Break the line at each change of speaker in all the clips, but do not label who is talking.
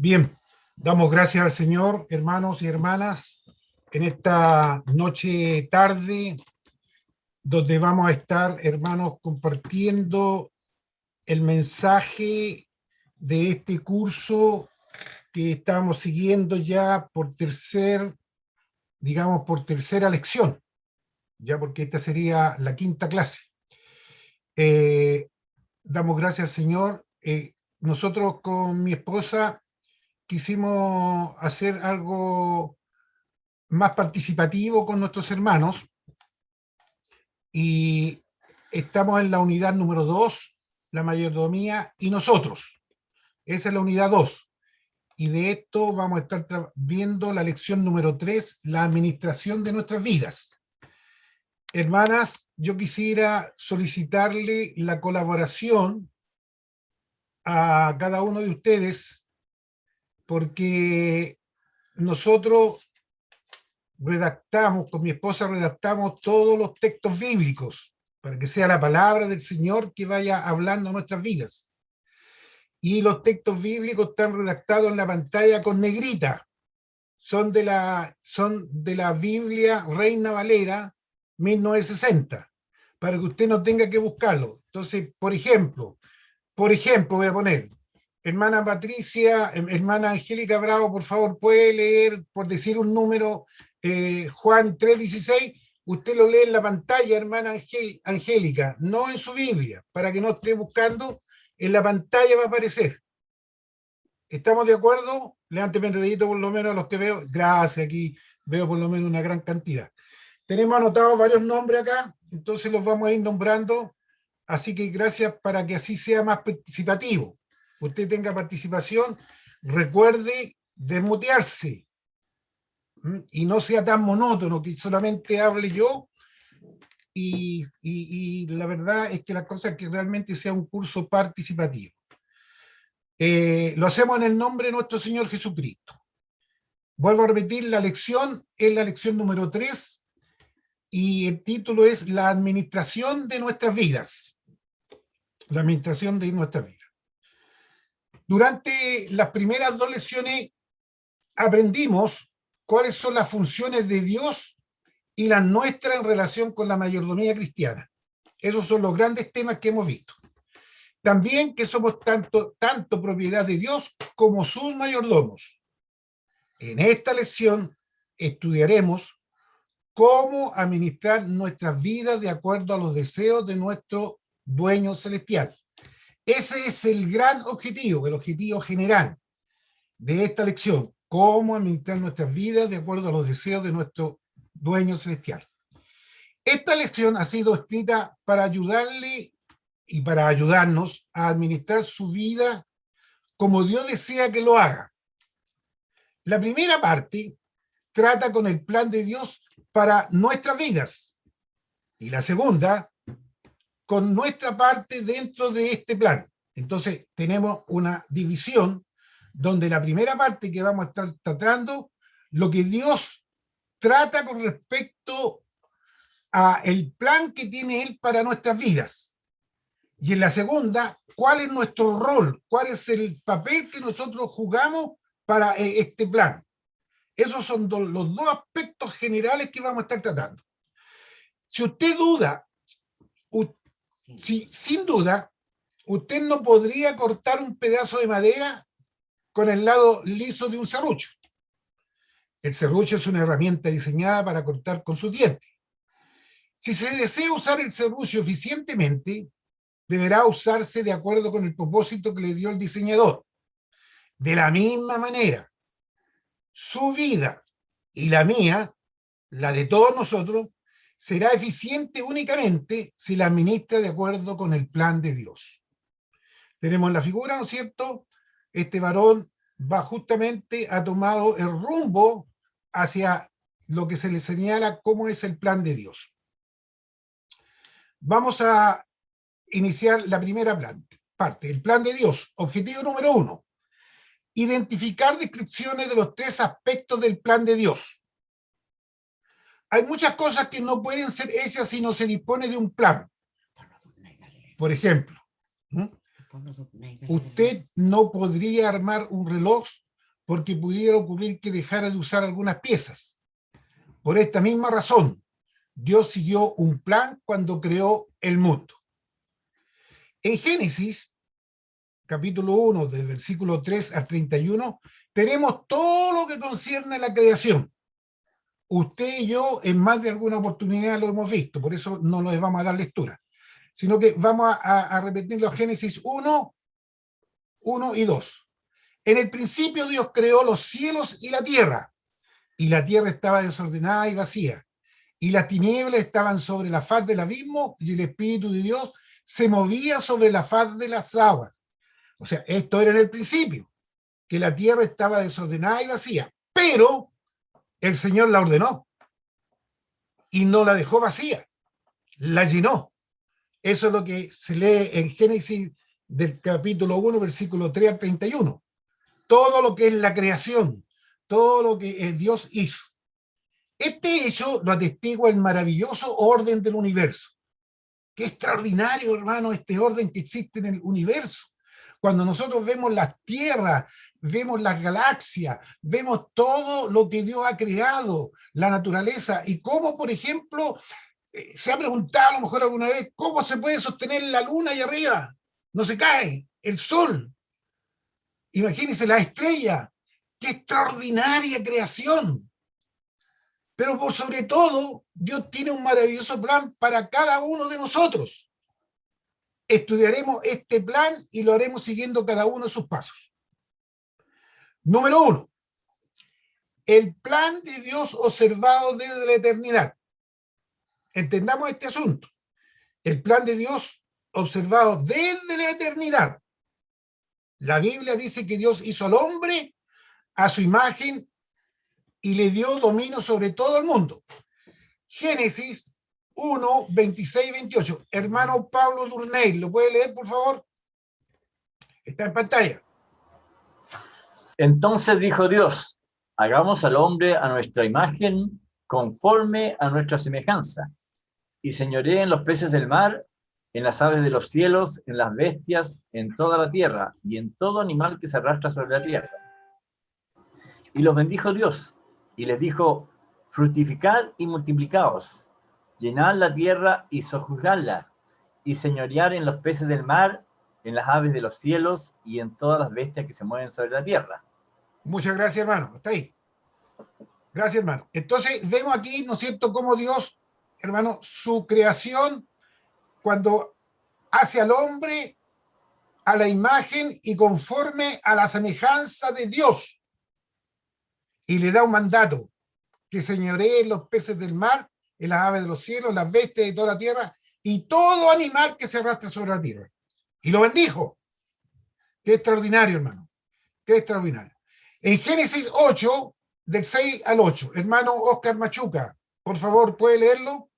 Bien, damos gracias al Señor, hermanos y hermanas, en esta noche tarde, donde vamos a estar, hermanos, compartiendo el mensaje de este curso que estamos siguiendo ya por tercera lección, ya porque esta sería la quinta clase. Damos gracias al Señor. Nosotros con mi esposa quisimos hacer algo más participativo con nuestros hermanos y estamos en la unidad número 2, la mayordomía y nosotros. Esa es la unidad 2. Y de esto vamos a estar viendo la lección número 3, la administración de nuestras vidas. Hermanas, yo quisiera solicitarle la colaboración a cada uno de ustedes porque nosotros con mi esposa redactamos todos los textos bíblicos para que sea la palabra del Señor que vaya hablando a nuestras vidas. Y los textos bíblicos están redactados en la pantalla con negrita. Son de la Biblia Reina Valera 1960, para que usted no tenga que buscarlo. Entonces, por ejemplo, voy a poner, hermana Patricia, hermana Angélica Bravo, por favor, puede leer, por decir un número, Juan 3:16, usted lo lee en la pantalla, hermana Angélica, no en su Biblia, para que no esté buscando, en la pantalla va a aparecer. ¿Estamos de acuerdo? Levánteme el dedito por lo menos a los que veo. Gracias, aquí veo por lo menos una gran cantidad. Tenemos anotados varios nombres acá, entonces los vamos a ir nombrando, así que gracias para que así sea más participativo. Usted tenga participación, recuerde desmutearse y no sea tan monótono que solamente hable yo y la verdad es que la cosa es que realmente sea un curso participativo. Lo hacemos en el nombre de nuestro Señor Jesucristo. Vuelvo a repetir, la lección es la lección número 3 y el título es la administración de nuestras vidas. La administración de nuestras vidas. Durante las primeras 2 lecciones aprendimos cuáles son las funciones de Dios y las nuestras en relación con la mayordomía cristiana. Esos son los grandes temas que hemos visto. También que somos tanto propiedad de Dios como sus mayordomos. En esta lección estudiaremos cómo administrar nuestras vidas de acuerdo a los deseos de nuestro dueño celestial. Ese es el gran objetivo, el objetivo general de esta lección, cómo administrar nuestras vidas de acuerdo a los deseos de nuestro dueño celestial. Esta lección ha sido escrita para ayudarle y para ayudarnos a administrar su vida como Dios desea que lo haga. La primera parte trata con el plan de Dios para nuestras vidas y la segunda con nuestra parte dentro de este plan. Entonces tenemos una división donde la primera parte que vamos a estar tratando, lo que Dios trata con respecto a el plan que tiene Él para nuestras vidas. Y en la segunda, ¿cuál es nuestro rol? ¿Cuál es el papel que nosotros jugamos para este plan? Esos son los 2 aspectos generales que vamos a estar tratando. Si usted duda, sin duda, usted no podría cortar un pedazo de madera con el lado liso de un serrucho. El serrucho es una herramienta diseñada para cortar con sus dientes. Si se desea usar el serrucho eficientemente, deberá usarse de acuerdo con el propósito que le dio el diseñador. De la misma manera, su vida y la mía, la de todos nosotros, será eficiente únicamente si la administra de acuerdo con el plan de Dios. Tenemos la figura, ¿no es cierto? Este varón ha tomado el rumbo hacia lo que se le señala cómo es el plan de Dios. Vamos a iniciar la primera parte, el plan de Dios. Objetivo número 1, identificar descripciones de los 3 aspectos del plan de Dios. Hay muchas cosas que no pueden ser hechas si no se dispone de un plan. Por ejemplo, usted no podría armar un reloj porque pudiera ocurrir que dejara de usar algunas piezas. Por esta misma razón, Dios siguió un plan cuando creó el mundo. En Génesis, capítulo 1, del versículo 3 al 31, tenemos todo lo que concierne a la creación. Usted y yo en más de alguna oportunidad lo hemos visto, por eso no les vamos a dar lectura, sino que vamos a repetirlo. Génesis 1, 1 y 2. En el principio Dios creó los cielos y la tierra estaba desordenada y vacía, y las tinieblas estaban sobre la faz del abismo, y el Espíritu de Dios se movía sobre la faz de las aguas. O sea, esto era en el principio, que la tierra estaba desordenada y vacía, pero el Señor la ordenó y no la dejó vacía, la llenó. Eso es lo que se lee en Génesis del capítulo 1, versículo 3 al 31. Todo lo que es la creación, todo lo que Dios hizo. Este hecho lo atestigua el maravilloso orden del universo. Qué extraordinario, hermano, este orden que existe en el universo. Cuando nosotros vemos las tierras, vemos las galaxias, vemos todo lo que Dios ha creado, la naturaleza, y cómo, por ejemplo, se ha preguntado a lo mejor alguna vez, ¿cómo se puede sostener la luna ahí arriba? No se cae, el sol. Imagínense la estrella, qué extraordinaria creación. Pero por sobre todo, Dios tiene un maravilloso plan para cada uno de nosotros. Estudiaremos este plan y lo haremos siguiendo cada uno de sus pasos. Número 1. El plan de Dios observado desde la eternidad. Entendamos este asunto. El plan de Dios observado desde la eternidad. La Biblia dice que Dios hizo al hombre a su imagen y le dio dominio sobre todo el mundo. Génesis 1, 26 y 28. Hermano Pablo Durney, ¿lo puede leer, por favor? Está en pantalla.
Entonces dijo Dios, hagamos al hombre a nuestra imagen, conforme a nuestra semejanza, y señoree en los peces del mar, en las aves de los cielos, en las bestias, en toda la tierra, y en todo animal que se arrastra sobre la tierra. Y los bendijo Dios, y les dijo, fructificad y multiplicaos, llenad la tierra y sojuzgadla, y señorear en los peces del mar, en las aves de los cielos, y en todas las bestias que se mueven sobre la tierra.
Muchas gracias, hermano. Está ahí. Gracias, hermano. Entonces, vemos aquí, ¿no es cierto?, cómo Dios, hermano, su creación, cuando hace al hombre a la imagen y conforme a la semejanza de Dios, y le da un mandato, que señoree en los peces del mar, en las aves de los cielos, las bestias de toda la tierra, y todo animal que se arrastre sobre la tierra. Y lo bendijo. Qué extraordinario, hermano. Qué extraordinario. En Génesis 8, del 6 al 8, hermano Oscar Machuca, por favor, ¿puede leerlo?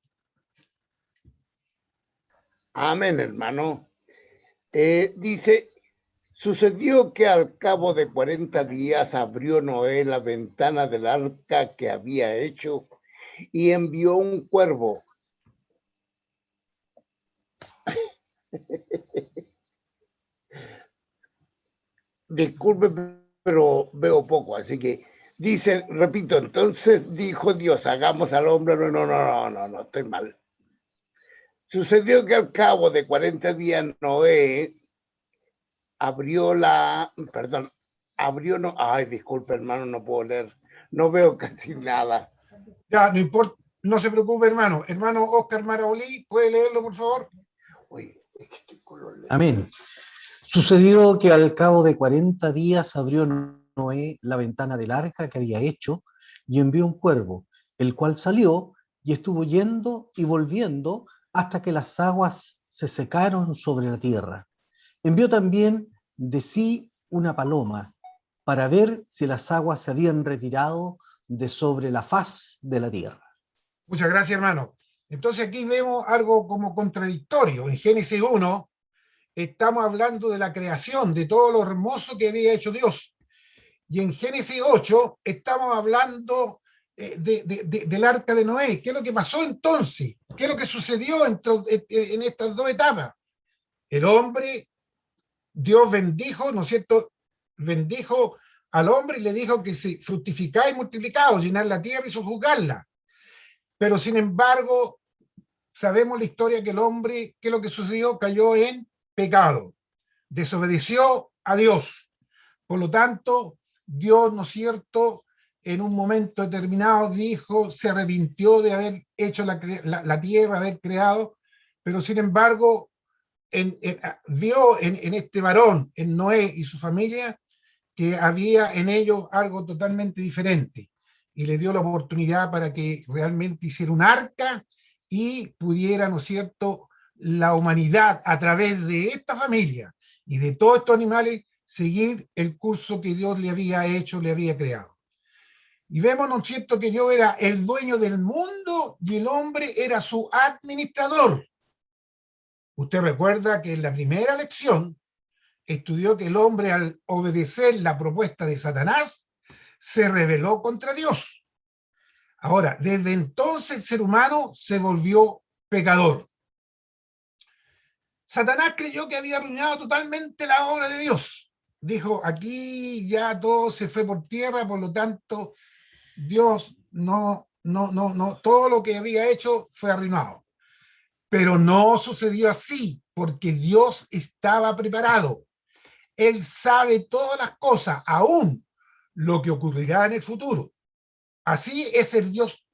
Amén, hermano. Dice, sucedió que al cabo de 40 días abrió Noé la ventana del arca que había hecho y envió un cuervo. Disculpe, pero veo poco, así que dice, repito, entonces dijo Dios, hagamos al hombre, no, estoy mal. Sucedió que al cabo de 40 días Noé abrió disculpe, hermano, no puedo leer, no veo casi nada.
Ya, no importa, no se preocupe, hermano. Hermano Oscar Marabolí, ¿puede leerlo, por favor?
Uy,
amén. Sucedió que al cabo de 40 días abrió Noé la ventana del arca que había hecho y envió un cuervo, el cual salió y estuvo yendo y volviendo hasta que las aguas se secaron sobre la tierra. Envió también de sí una paloma para ver si las aguas se habían retirado de sobre la faz de la tierra.
Muchas gracias, hermano. Entonces aquí vemos algo como contradictorio. En Génesis 1 estamos hablando de la creación, de todo lo hermoso que había hecho Dios. Y en Génesis 8 estamos hablando del arca de Noé. ¿Qué es lo que pasó entonces? ¿Qué es lo que sucedió en estas dos etapas? El hombre, Dios bendijo, ¿no es cierto? Bendijo al hombre y le dijo que si fructificáis y multiplicaos, llenar la tierra y sojuzgarla. Pero sin embargo, sabemos la historia que el hombre, ¿qué es lo que sucedió? Cayó en pecado, desobedeció a Dios. Por lo tanto, Dios, ¿no es cierto?, en un momento determinado dijo, se arrepintió de haber hecho la tierra, haber creado, pero sin embargo, vio en este varón, en Noé y su familia, que había en ellos algo totalmente diferente, y le dio la oportunidad para que realmente hiciera un arca y pudiera, ¿no es cierto?, la humanidad a través de esta familia y de todos estos animales seguir el curso que Dios le había hecho, le había creado. Y vemos, ¿no es cierto?, que Dios era el dueño del mundo y el hombre era su administrador. Usted recuerda que en la primera lección estudió que el hombre, al obedecer la propuesta de Satanás, se rebeló contra Dios. Ahora, desde entonces el ser humano se volvió pecador. Satanás creyó que había arruinado totalmente la obra de Dios. Dijo, aquí ya todo se fue por tierra, por lo tanto, Dios no, todo lo que había hecho fue arruinado. Pero no sucedió así, porque Dios estaba preparado. Él sabe todas las cosas, aún lo que ocurrirá en el futuro. Así es el Dios.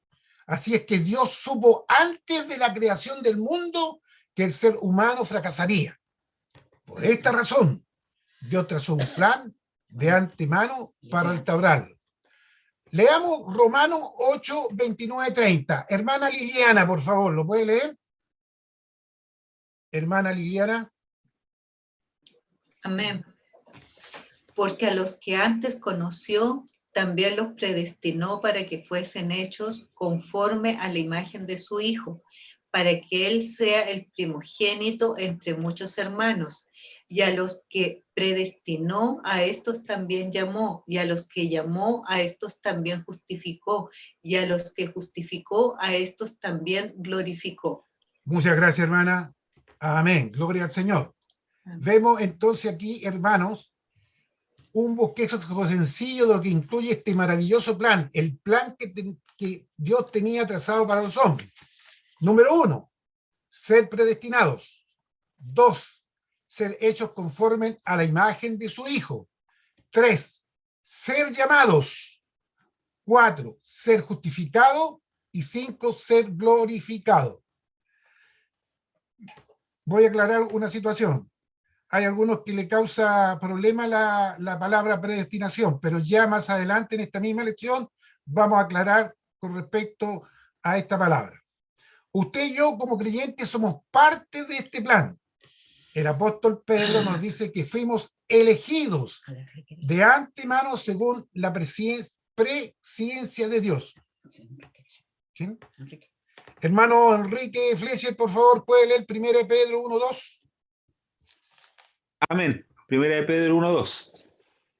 Así es que Dios supo antes de la creación del mundo que el ser humano fracasaría. Por esta razón, Dios trazó un plan de antemano para restaurarlo. Leamos Romanos 8, 29, 30. Hermana Liliana, por favor, ¿lo puede leer? Hermana Liliana.
Amén. Porque a los que antes conoció, también los predestinó para que fuesen hechos conforme a la imagen de su Hijo, para que Él sea el primogénito entre muchos hermanos. Y a los que predestinó, a estos también llamó, y a los que llamó, a estos también justificó, y a los que justificó, a estos también glorificó.
Muchas gracias, hermana. Amén. Gloria al Señor. Amén. Vemos entonces aquí, hermanos, un bosquejo sencillo de lo que incluye este maravilloso plan, el plan que Dios tenía trazado para los hombres. Número 1, ser predestinados. 2, ser hechos conforme a la imagen de su Hijo. 3, ser llamados. 4, ser justificado. Y 5, ser glorificado. Voy a aclarar una situación. Hay algunos que le causa problema la palabra predestinación, pero ya más adelante en esta misma lección vamos a aclarar con respecto a esta palabra. Usted y yo como creyentes somos parte de este plan. El apóstol Pedro nos dice que fuimos elegidos de antemano según la presciencia de Dios. ¿Quién? Hermano Enrique Fleischer, por favor, puede leer 1 Pedro 1:2.
Amén. 1 Pedro 1:2.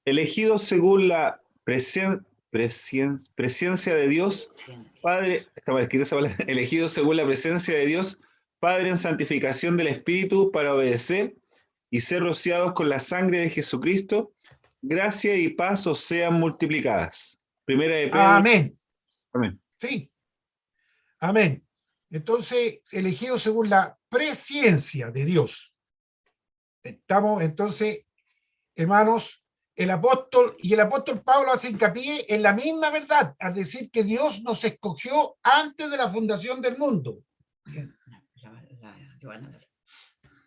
Elegidos según la presencia de Dios, Padre, estaba escrito esa palabra, elegidos según la presencia de Dios, Padre, en santificación del Espíritu para obedecer y ser rociados con la sangre de Jesucristo, gracia y paz os sean multiplicadas. 1 Pedro.
Amén.
Amén.
Sí. Amén. Entonces, elegidos según la presciencia de Dios. Estamos, entonces, hermanos, el apóstol Pablo hace hincapié en la misma verdad, al decir que Dios nos escogió antes de la fundación del mundo.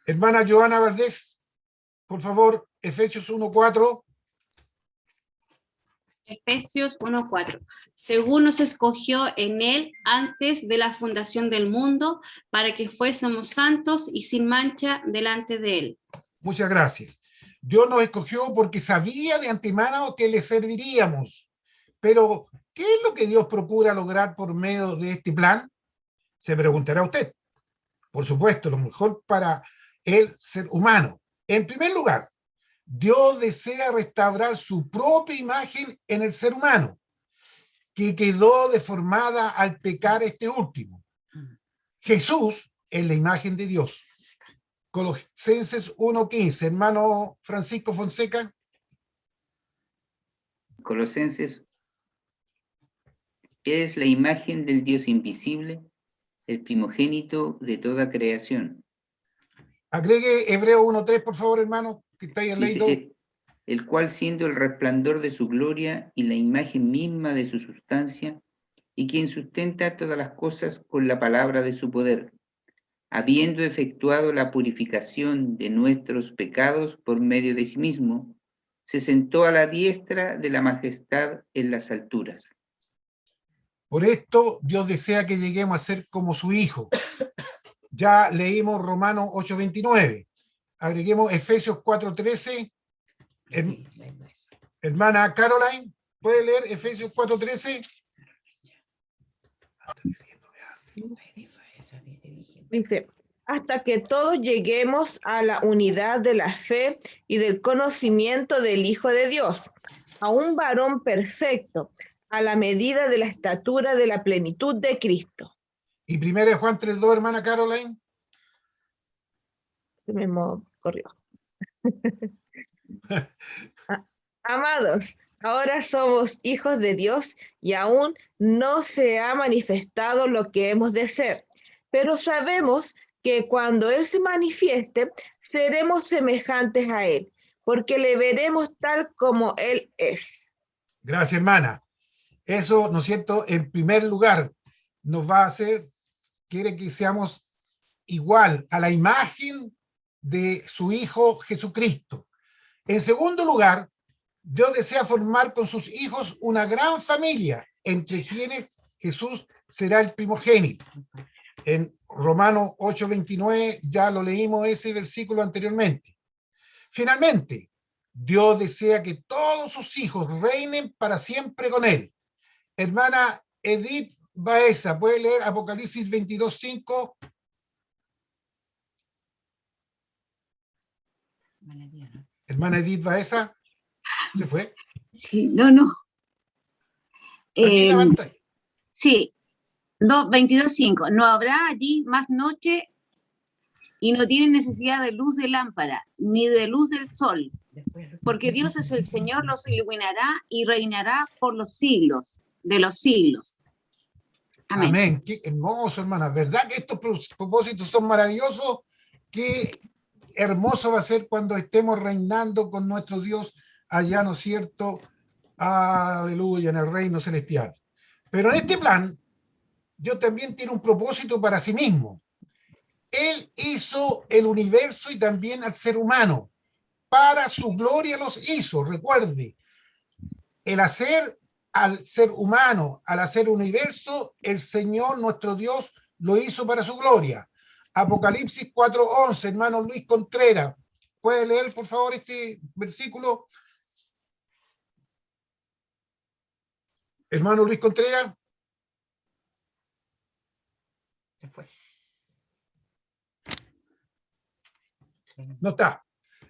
Hermana Joana Valdés, por favor, Efesios 1:4.
Efesios 1:4. Según nos escogió en él antes de la fundación del mundo, para que fuésemos santos y sin mancha delante de él.
Muchas gracias. Dios nos escogió porque sabía de antemano que le serviríamos. Pero, ¿qué es lo que Dios procura lograr por medio de este plan? Se preguntará usted. Por supuesto, lo mejor para el ser humano. En primer lugar, Dios desea restaurar su propia imagen en el ser humano, que quedó deformada al pecar este último. Jesús es la imagen de Dios. Colosenses 1:15. Hermano Francisco Fonseca.
Colosenses es la imagen del Dios invisible, el primogénito de toda creación.
Agregue Hebreo 1:3, por favor, hermano, que está ahí al lado.
Dice, el cual siendo el resplandor de su gloria y la imagen misma de su sustancia, y quien sustenta todas las cosas con la palabra de su poder, habiendo efectuado la purificación de nuestros pecados por medio de sí mismo, se sentó a la diestra de la majestad en las alturas.
Por esto Dios desea que lleguemos a ser como su Hijo. Ya leímos Romanos 8:29. Agreguemos Efesios 4:13. Hermana Caroline, ¿puede leer Efesios 4:13?
Dice, hasta que todos lleguemos a la unidad de la fe y del conocimiento del Hijo de Dios, a un varón perfecto, a la medida de la estatura de la plenitud de Cristo.
Y 1 Juan 3:2, hermana Caroline.
Se me corrió. Amados, ahora somos hijos de Dios y aún no se ha manifestado lo que hemos de ser, pero sabemos que cuando Él se manifieste, seremos semejantes a Él, porque le veremos tal como Él es.
Gracias, hermana. Eso, ¿no es cierto?, en primer lugar, nos va a hacer, quiere que seamos igual a la imagen de su Hijo Jesucristo. En segundo lugar, Dios desea formar con sus hijos una gran familia, entre quienes Jesús será el primogénito. En Romanos 8:29 ya lo leímos ese versículo anteriormente. Finalmente, Dios desea que todos sus hijos reinen para siempre con Él. Hermana Edith Baeza, ¿puede leer Apocalipsis 22:5? Hermana Edith Baeza, ¿se fue?
Sí, no.
Aquí en la pantalla.
Sí, 22:5. No habrá allí más noche y no tienen necesidad de luz de lámpara, ni de luz del sol, porque Dios es el Señor, los iluminará y reinará por los siglos de los siglos. Amén.
Amén. Qué hermoso, hermana. ¿Verdad que estos propósitos son maravillosos? Qué hermoso va a ser cuando estemos reinando con nuestro Dios allá, ¿no es cierto? Aleluya, en el reino celestial. Pero en este plan, Dios también tiene un propósito para sí mismo. Él hizo el universo y también al ser humano. Para su gloria los hizo. Recuerde, el hacer al ser humano, al hacer universo, el Señor, nuestro Dios, lo hizo para su gloria. Apocalipsis 4:11, hermano Luis Contreras. ¿Puede leer, por favor, este versículo? Hermano Luis Contreras. Se fue. No está.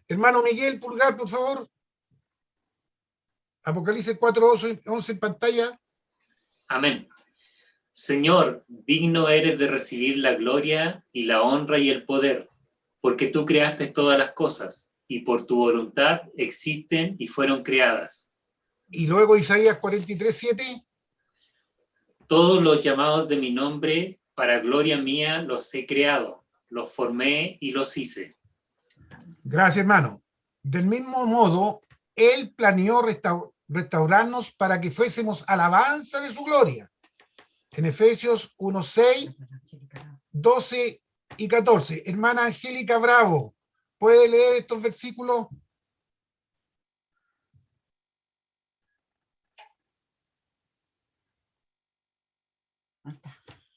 Hermano Miguel Pulgar, por favor. Apocalipsis 4:11 en pantalla.
Amén. Señor, digno eres de recibir la gloria y la honra y el poder, porque tú creaste todas las cosas, y por tu voluntad existen y fueron creadas.
Y luego Isaías 43:7.
Todos los llamados de mi nombre, para gloria mía, los he creado, los formé y los hice.
Gracias, hermano. Del mismo modo, Él planeó restaurarnos para que fuésemos alabanza de su gloria. En Efesios 1:6, 12 y 14. Hermana Angélica Bravo, ¿puede leer estos versículos?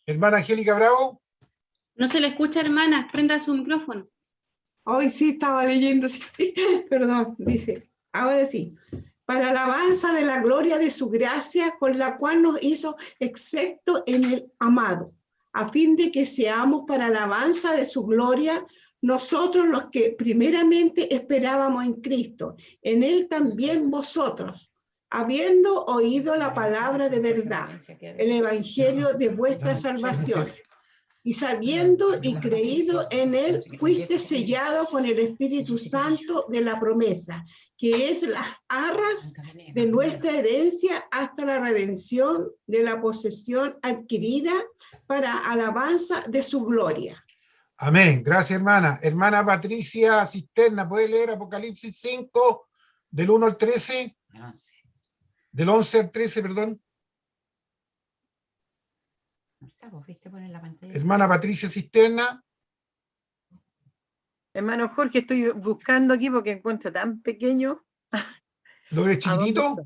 Hermana Angélica Bravo.
No se le escucha, hermana, prenda su micrófono.
Hoy sí estaba leyendo, sí. Perdón, dice, ahora sí. Para alabanza de la gloria de su gracia, con la cual nos hizo excepto en el amado, a fin de que seamos para alabanza de su gloria, nosotros los que primeramente esperábamos en Cristo, en él también vosotros, habiendo oído la palabra de verdad, el evangelio de vuestra salvación. y sabiendo y creído en él, fuiste sellado con el Espíritu Santo de la promesa, que es las arras de nuestra herencia hasta la redención de la posesión adquirida para alabanza de su gloria.
Amén. Gracias, hermana. Hermana Patricia Cisterna, ¿puede leer Apocalipsis 5, del 1 al 13? Del 11 al 13, perdón. Hermana Patricia Cisterna.
Hermano Jorge, estoy buscando aquí porque encuentro tan pequeño.
¿Lo ves chiquitito?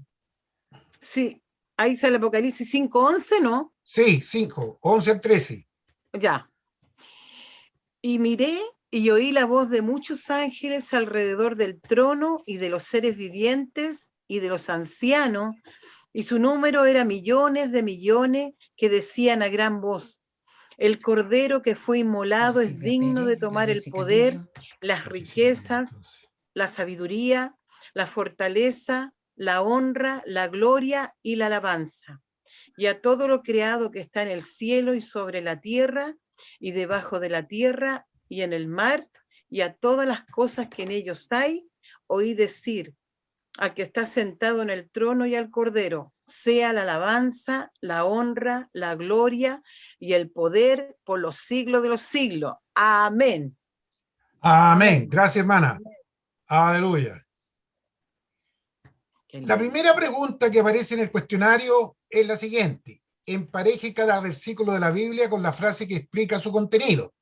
Sí, ahí sale Apocalipsis 5:11, ¿no?
Sí, 5, 11 al 13.
Ya. Y miré y oí la voz de muchos ángeles alrededor del trono y de los seres vivientes y de los ancianos, y su número era millones de millones, que decían a gran voz: el Cordero que fue inmolado es digno de tomar el poder, las riquezas, la sabiduría, la fortaleza, la honra, la gloria y la alabanza. Y a todo lo creado que está en el cielo y sobre la tierra, y debajo de la tierra, y en el mar, y a todas las cosas que en ellos hay, oí decir al que está sentado en el trono y al Cordero: sea la alabanza, la honra, la gloria y el poder por los siglos de los siglos. Amén.
Amén. Gracias, hermana. Aleluya. La primera pregunta que aparece en el cuestionario es la siguiente: empareje cada versículo de la Biblia con la frase que explica su contenido.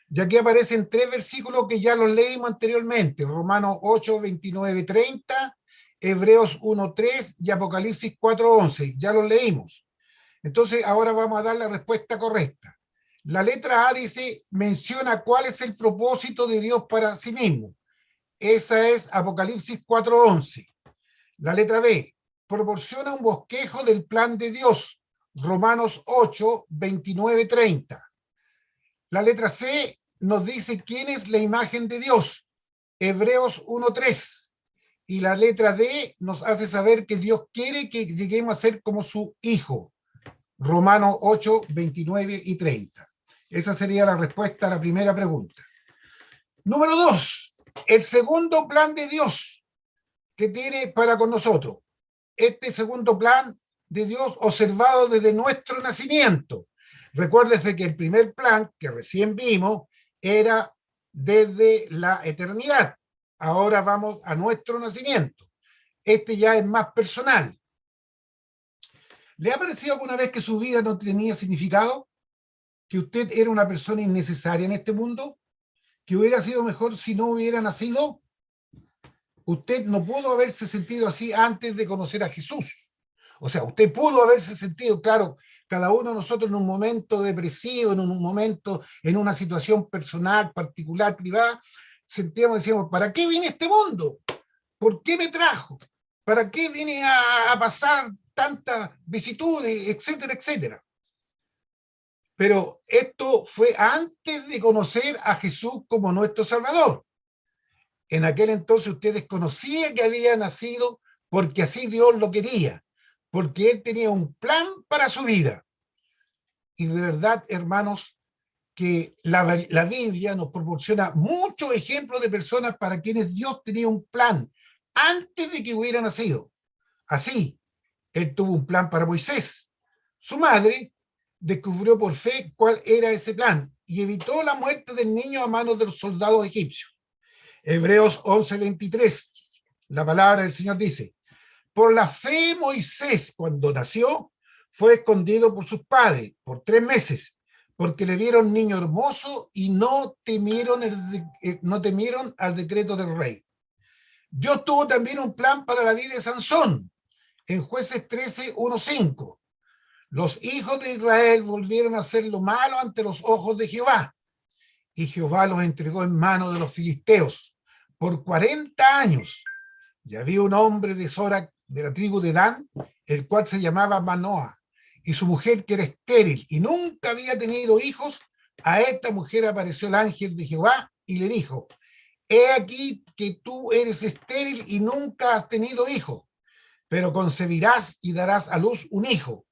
Y aquí aparecen 3 versículos que ya los leímos anteriormente: Romanos 8, 29, 30, Hebreos 1, 3 y Apocalipsis 4, 11. Ya los leímos. Entonces, ahora vamos a dar la respuesta correcta. La letra A dice, menciona cuál es el propósito de Dios para sí mismo. Esa es Apocalipsis 4, 11. La letra B, proporciona un bosquejo del plan de Dios. Romanos 8, 29, 30. La letra C nos dice quién es la imagen de Dios. Hebreos 1, 3. Y la letra D nos hace saber que Dios quiere que lleguemos a ser como su Hijo. Romanos 8, 29 y 30. Esa sería la respuesta a la primera pregunta. Número 2. El segundo plan de Dios que tiene para con nosotros. Este segundo plan de Dios observado desde nuestro nacimiento. Recuérdese que el primer plan que recién vimos era desde la eternidad. Ahora vamos a nuestro nacimiento. Este ya es más personal. ¿Le ha parecido alguna vez que su vida no tenía significado? ¿Que usted era una persona innecesaria en este mundo? ¿Que hubiera sido mejor si no hubiera nacido? Usted no pudo haberse sentido así antes de conocer a Jesús. O sea, usted pudo haberse sentido, claro, cada uno de nosotros en un momento depresivo, en un momento, en una situación personal, particular, privada, sentíamos, decíamos, ¿para qué vine a este mundo? ¿Por qué me trajo? ¿Para qué vine a pasar tantas vicisitudes, etcétera, etcétera? Pero esto fue antes de conocer a Jesús como nuestro Salvador. En aquel entonces usted desconocía que había nacido porque así Dios lo quería, porque Él tenía un plan para su vida. Y de verdad, hermanos, que la Biblia nos proporciona muchos ejemplos de personas para quienes Dios tenía un plan antes de que hubiera nacido. Así, Él tuvo un plan para Moisés. Su madre descubrió por fe cuál era ese plan y evitó la muerte del niño a manos de los soldados egipcios. Hebreos 11, 23. La palabra del Señor dice, por la fe Moisés, cuando nació, fue escondido por sus padres por 3 meses, porque le vieron niño hermoso y no temieron al decreto del rey. Dios tuvo también un plan para la vida de Sansón. En Jueces 13, 1, 5. Los hijos de Israel volvieron a hacer lo malo ante los ojos de Jehová, y Jehová los entregó en manos de los filisteos por 40 años. Y había un hombre de Sora, de la tribu de Dan, el cual se llamaba Manoa, y su mujer, que era estéril y nunca había tenido hijos. A esta mujer apareció el ángel de Jehová y le dijo, he aquí que tú eres estéril y nunca has tenido hijos, pero concebirás y darás a luz un hijo.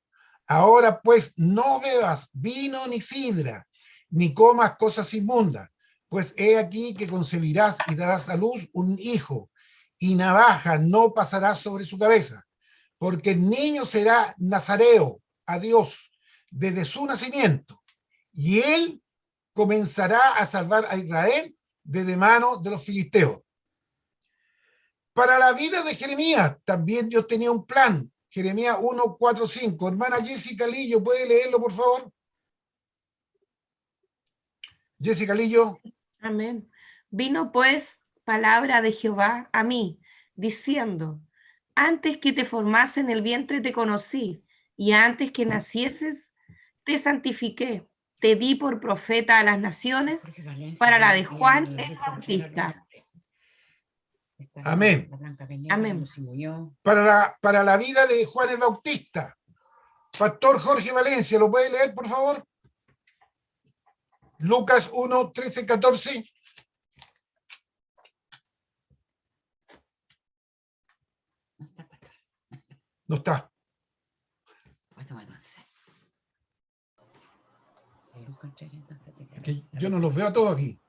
Ahora pues no bebas vino ni sidra, ni comas cosas inmundas, pues he aquí que concebirás y darás a luz un hijo, y navaja no pasará sobre su cabeza, porque el niño será nazareo a Dios desde su nacimiento, y él comenzará a salvar a Israel de mano de los filisteos. Para la vida de Jeremías también Dios tenía un plan. Jeremías 1, 4, 5. Hermana Jessica Lillo, ¿puede leerlo, por favor? Jessica Lillo.
Amén. Vino pues palabra de Jehová a mí, diciendo: antes que te formase en el vientre te conocí, y antes que nacieses te santifiqué. Te di por profeta a las naciones, para la de Juan el Bautista.
Amén.
Amén.
Para la vida de Juan el Bautista. Pastor Jorge Valencia, ¿lo puede leer, por favor? Lucas 1, 13, 14. No está. Que yo no los veo a todos aquí.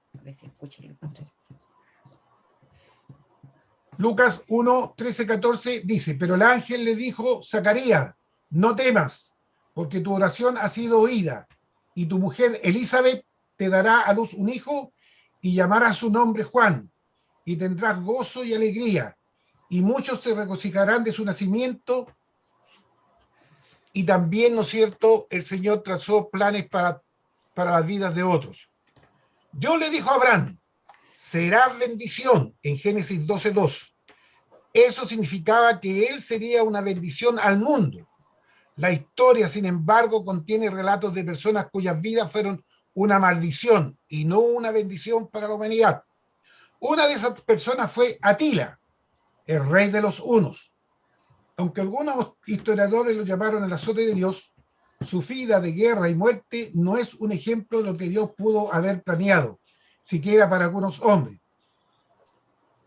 Lucas 1, 13, 14 dice: pero el ángel le dijo: Zacarías, no temas, porque tu oración ha sido oída, y tu mujer Elizabeth te dará a luz un hijo, y llamará su nombre Juan, y tendrás gozo y alegría, y muchos se regocijarán de su nacimiento. Y también, ¿no es cierto?, el Señor trazó planes para las vidas de otros. Dios le dijo a Abraham: serás bendición, en Génesis 12:2. Eso significaba que él sería una bendición al mundo. La historia, sin embargo, contiene relatos de personas cuyas vidas fueron una maldición y no una bendición para la humanidad. Una de esas personas fue Atila, el rey de los hunos. Aunque algunos historiadores lo llamaron el azote de Dios, su vida de guerra y muerte no es un ejemplo de lo que Dios pudo haber planeado, siquiera para algunos hombres.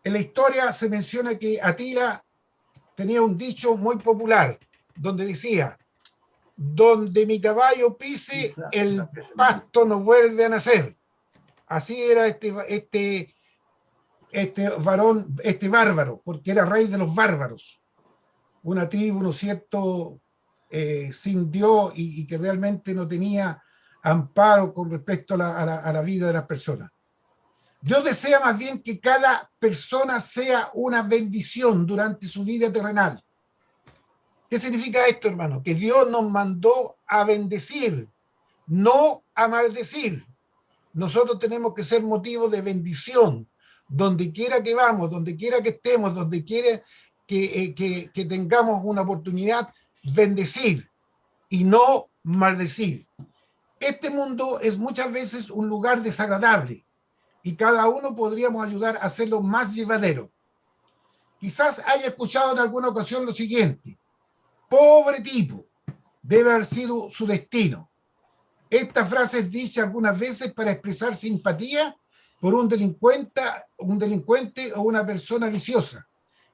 En la historia se menciona que Atila tenía un dicho muy popular, donde decía: donde mi caballo pise, el pasto no vuelve a nacer. Así era este varón, este bárbaro, porque era rey de los bárbaros. Una tribu, ¿no es cierto?, sin Dios y que realmente no tenía amparo con respecto a la vida de las personas. Dios desea más bien que cada persona sea una bendición durante su vida terrenal. ¿Qué significa esto, hermano? Que Dios nos mandó a bendecir, no a maldecir. Nosotros tenemos que ser motivo de bendición, donde quiera que vamos, donde quiera que estemos, donde quiera que tengamos una oportunidad, bendecir y no maldecir. Este mundo es muchas veces un lugar desagradable y cada uno podríamos ayudar a hacerlo más llevadero. Quizás haya escuchado en alguna ocasión lo siguiente: pobre tipo, debe haber sido su destino. Esta frase es dicha algunas veces para expresar simpatía por un delincuente o una persona viciosa,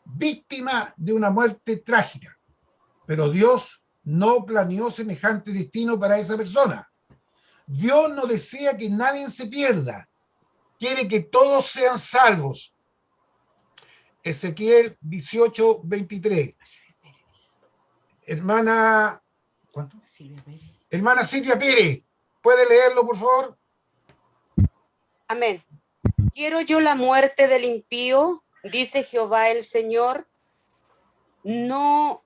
víctima de una muerte trágica. Pero Dios no planeó semejante destino para esa persona. Dios no desea que nadie se pierda, quiere que todos sean salvos. Ezequiel 18, 23. Hermana, ¿cuánto? Hermana Silvia Pérez, ¿puede leerlo, por favor?
Amén. Quiero yo la muerte del impío, dice Jehová el Señor, no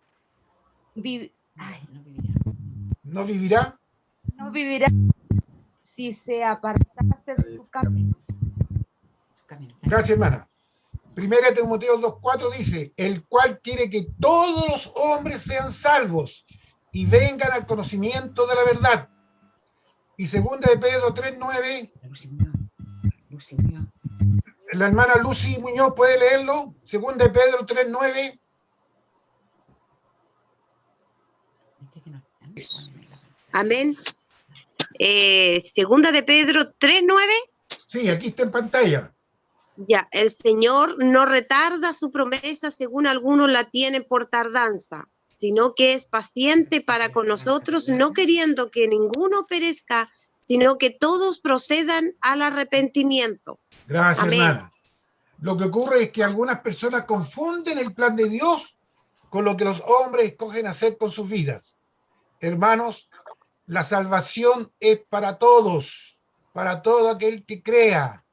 vivirá si se apartase de sus caminos.
Gracias, hermana. Primera Timoteo 2:4 dice: el cual quiere que todos los hombres sean salvos y vengan al conocimiento de la verdad. Y segunda de Pedro 3:9. La hermana Lucy Muñoz puede leerlo. Segunda de Pedro 3:9.
Amén. Segunda de Pedro 3:9.
Sí, aquí está en pantalla.
Ya, el Señor no retarda su promesa según algunos la tienen por tardanza, sino que es paciente para con nosotros, no queriendo que ninguno perezca, sino que todos procedan al arrepentimiento.
Gracias,
Amén.
hermana. Lo que ocurre es que algunas personas confunden el plan de Dios con lo que los hombres escogen hacer con sus vidas. Hermanos, la salvación es para todos, para todo aquel que crea.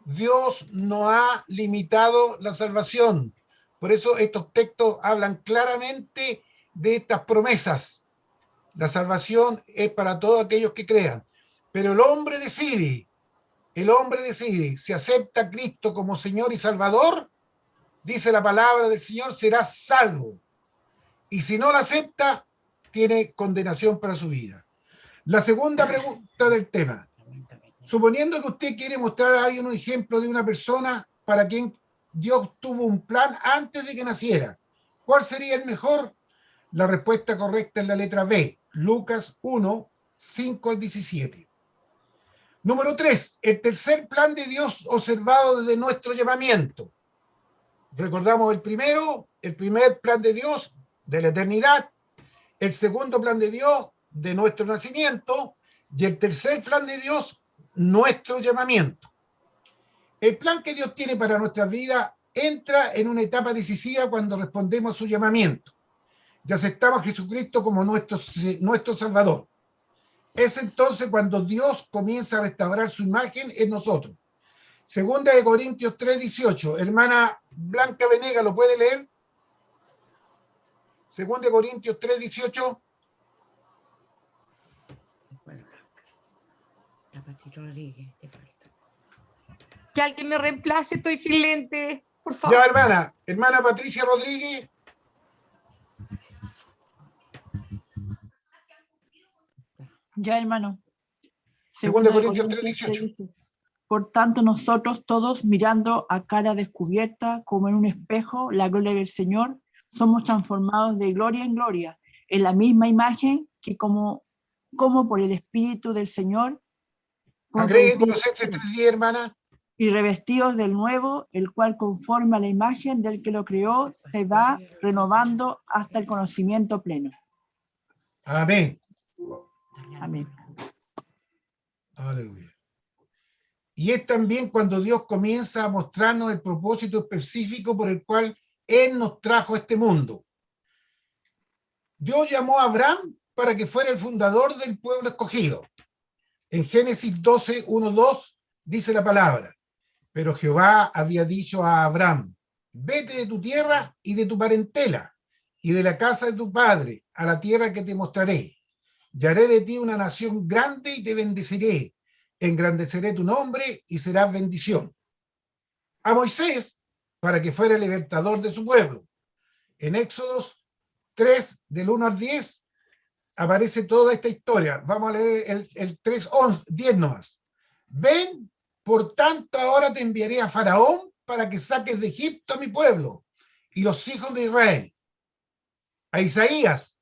Dios no ha limitado la salvación. Por eso estos textos hablan claramente de estas promesas. La salvación es para todos aquellos que crean. Pero el hombre decide, si acepta a Cristo como Señor y Salvador, dice la palabra del Señor, será salvo. Y si no la acepta, tiene condenación para su vida. La segunda pregunta del tema. Suponiendo que usted quiere mostrar a alguien un ejemplo de una persona para quien Dios tuvo un plan antes de que naciera, ¿cuál sería el mejor? La respuesta correcta es la letra B, Lucas 1, 5 al 17. Número 3, el tercer plan de Dios observado desde nuestro llamamiento. Recordamos el primer plan de Dios de la eternidad, el segundo plan de Dios de nuestro nacimiento y el tercer plan de Dios, nuestro llamamiento. El plan que Dios tiene para nuestra vida entra en una etapa decisiva cuando respondemos a su llamamiento y aceptamos a Jesucristo como nuestro Salvador. Es entonces cuando Dios comienza a restaurar su imagen en nosotros. Segunda de Corintios 3:18. Hermana Blanca Venega, ¿lo puede leer? Segunda de Corintios 3:18.
Que alguien me reemplace, estoy sin lente, por favor.
Ya, hermana Patricia Rodríguez.
Ya, hermano.
Segunda de Corintios 3:18.
Por tanto, nosotros todos, mirando a cara descubierta, como en un espejo, la gloria del Señor, somos transformados de gloria en gloria, en la misma imagen que como por el Espíritu del Señor.
Agregue Colosenses 3:10, hermana.
Y revestidos del nuevo, el cual conforme a la imagen del que lo creó, se va renovando hasta el conocimiento pleno.
Amén.
Amén.
Aleluya. Y es también cuando Dios comienza a mostrarnos el propósito específico por el cual Él nos trajo a este mundo. Dios llamó a Abraham para que fuera el fundador del pueblo escogido. En Génesis 12:1-2 dice la palabra: pero Jehová había dicho a Abraham, vete de tu tierra y de tu parentela y de la casa de tu padre a la tierra que te mostraré. Y haré de ti una nación grande y te bendeciré. Engrandeceré tu nombre y serás bendición. A Moisés para que fuera el libertador de su pueblo. En Éxodos 3, del 1 al 10, aparece toda esta historia. Vamos a leer el 3:10 nomás. Ven, por tanto, ahora te enviaré a Faraón para que saques de Egipto a mi pueblo y los hijos de Israel. A Isaías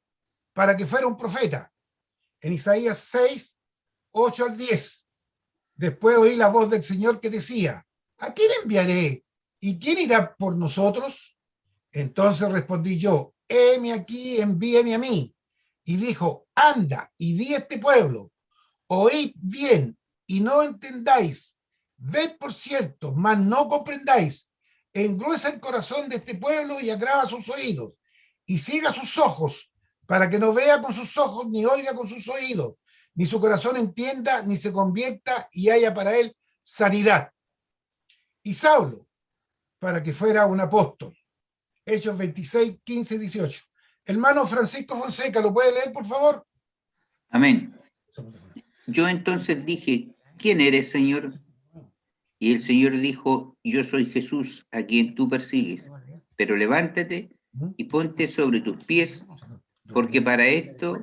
para que fuera un profeta. En Isaías 6, 8 al 10. Después oí la voz del Señor que decía, ¿a quién enviaré? ¿Y quién irá por nosotros? Entonces respondí yo, heme aquí, envíame a mí. Y dijo, anda y di a este pueblo, oíd bien y no entendáis, ved por cierto, mas no comprendáis, engruesa el corazón de este pueblo y agrava sus oídos, y ciega sus ojos, para que no vea con sus ojos, ni oiga con sus oídos, ni su corazón entienda, ni se convierta y haya para él sanidad. Y Saulo, para que fuera un apóstol. Hechos 26, 15, 18. Hermano Francisco Fonseca, ¿lo puede leer, por favor?
Amén. Yo entonces dije, ¿quién eres, Señor? Y el Señor dijo, yo soy Jesús, a quien tú persigues. Pero levántate y ponte sobre tus pies, porque para esto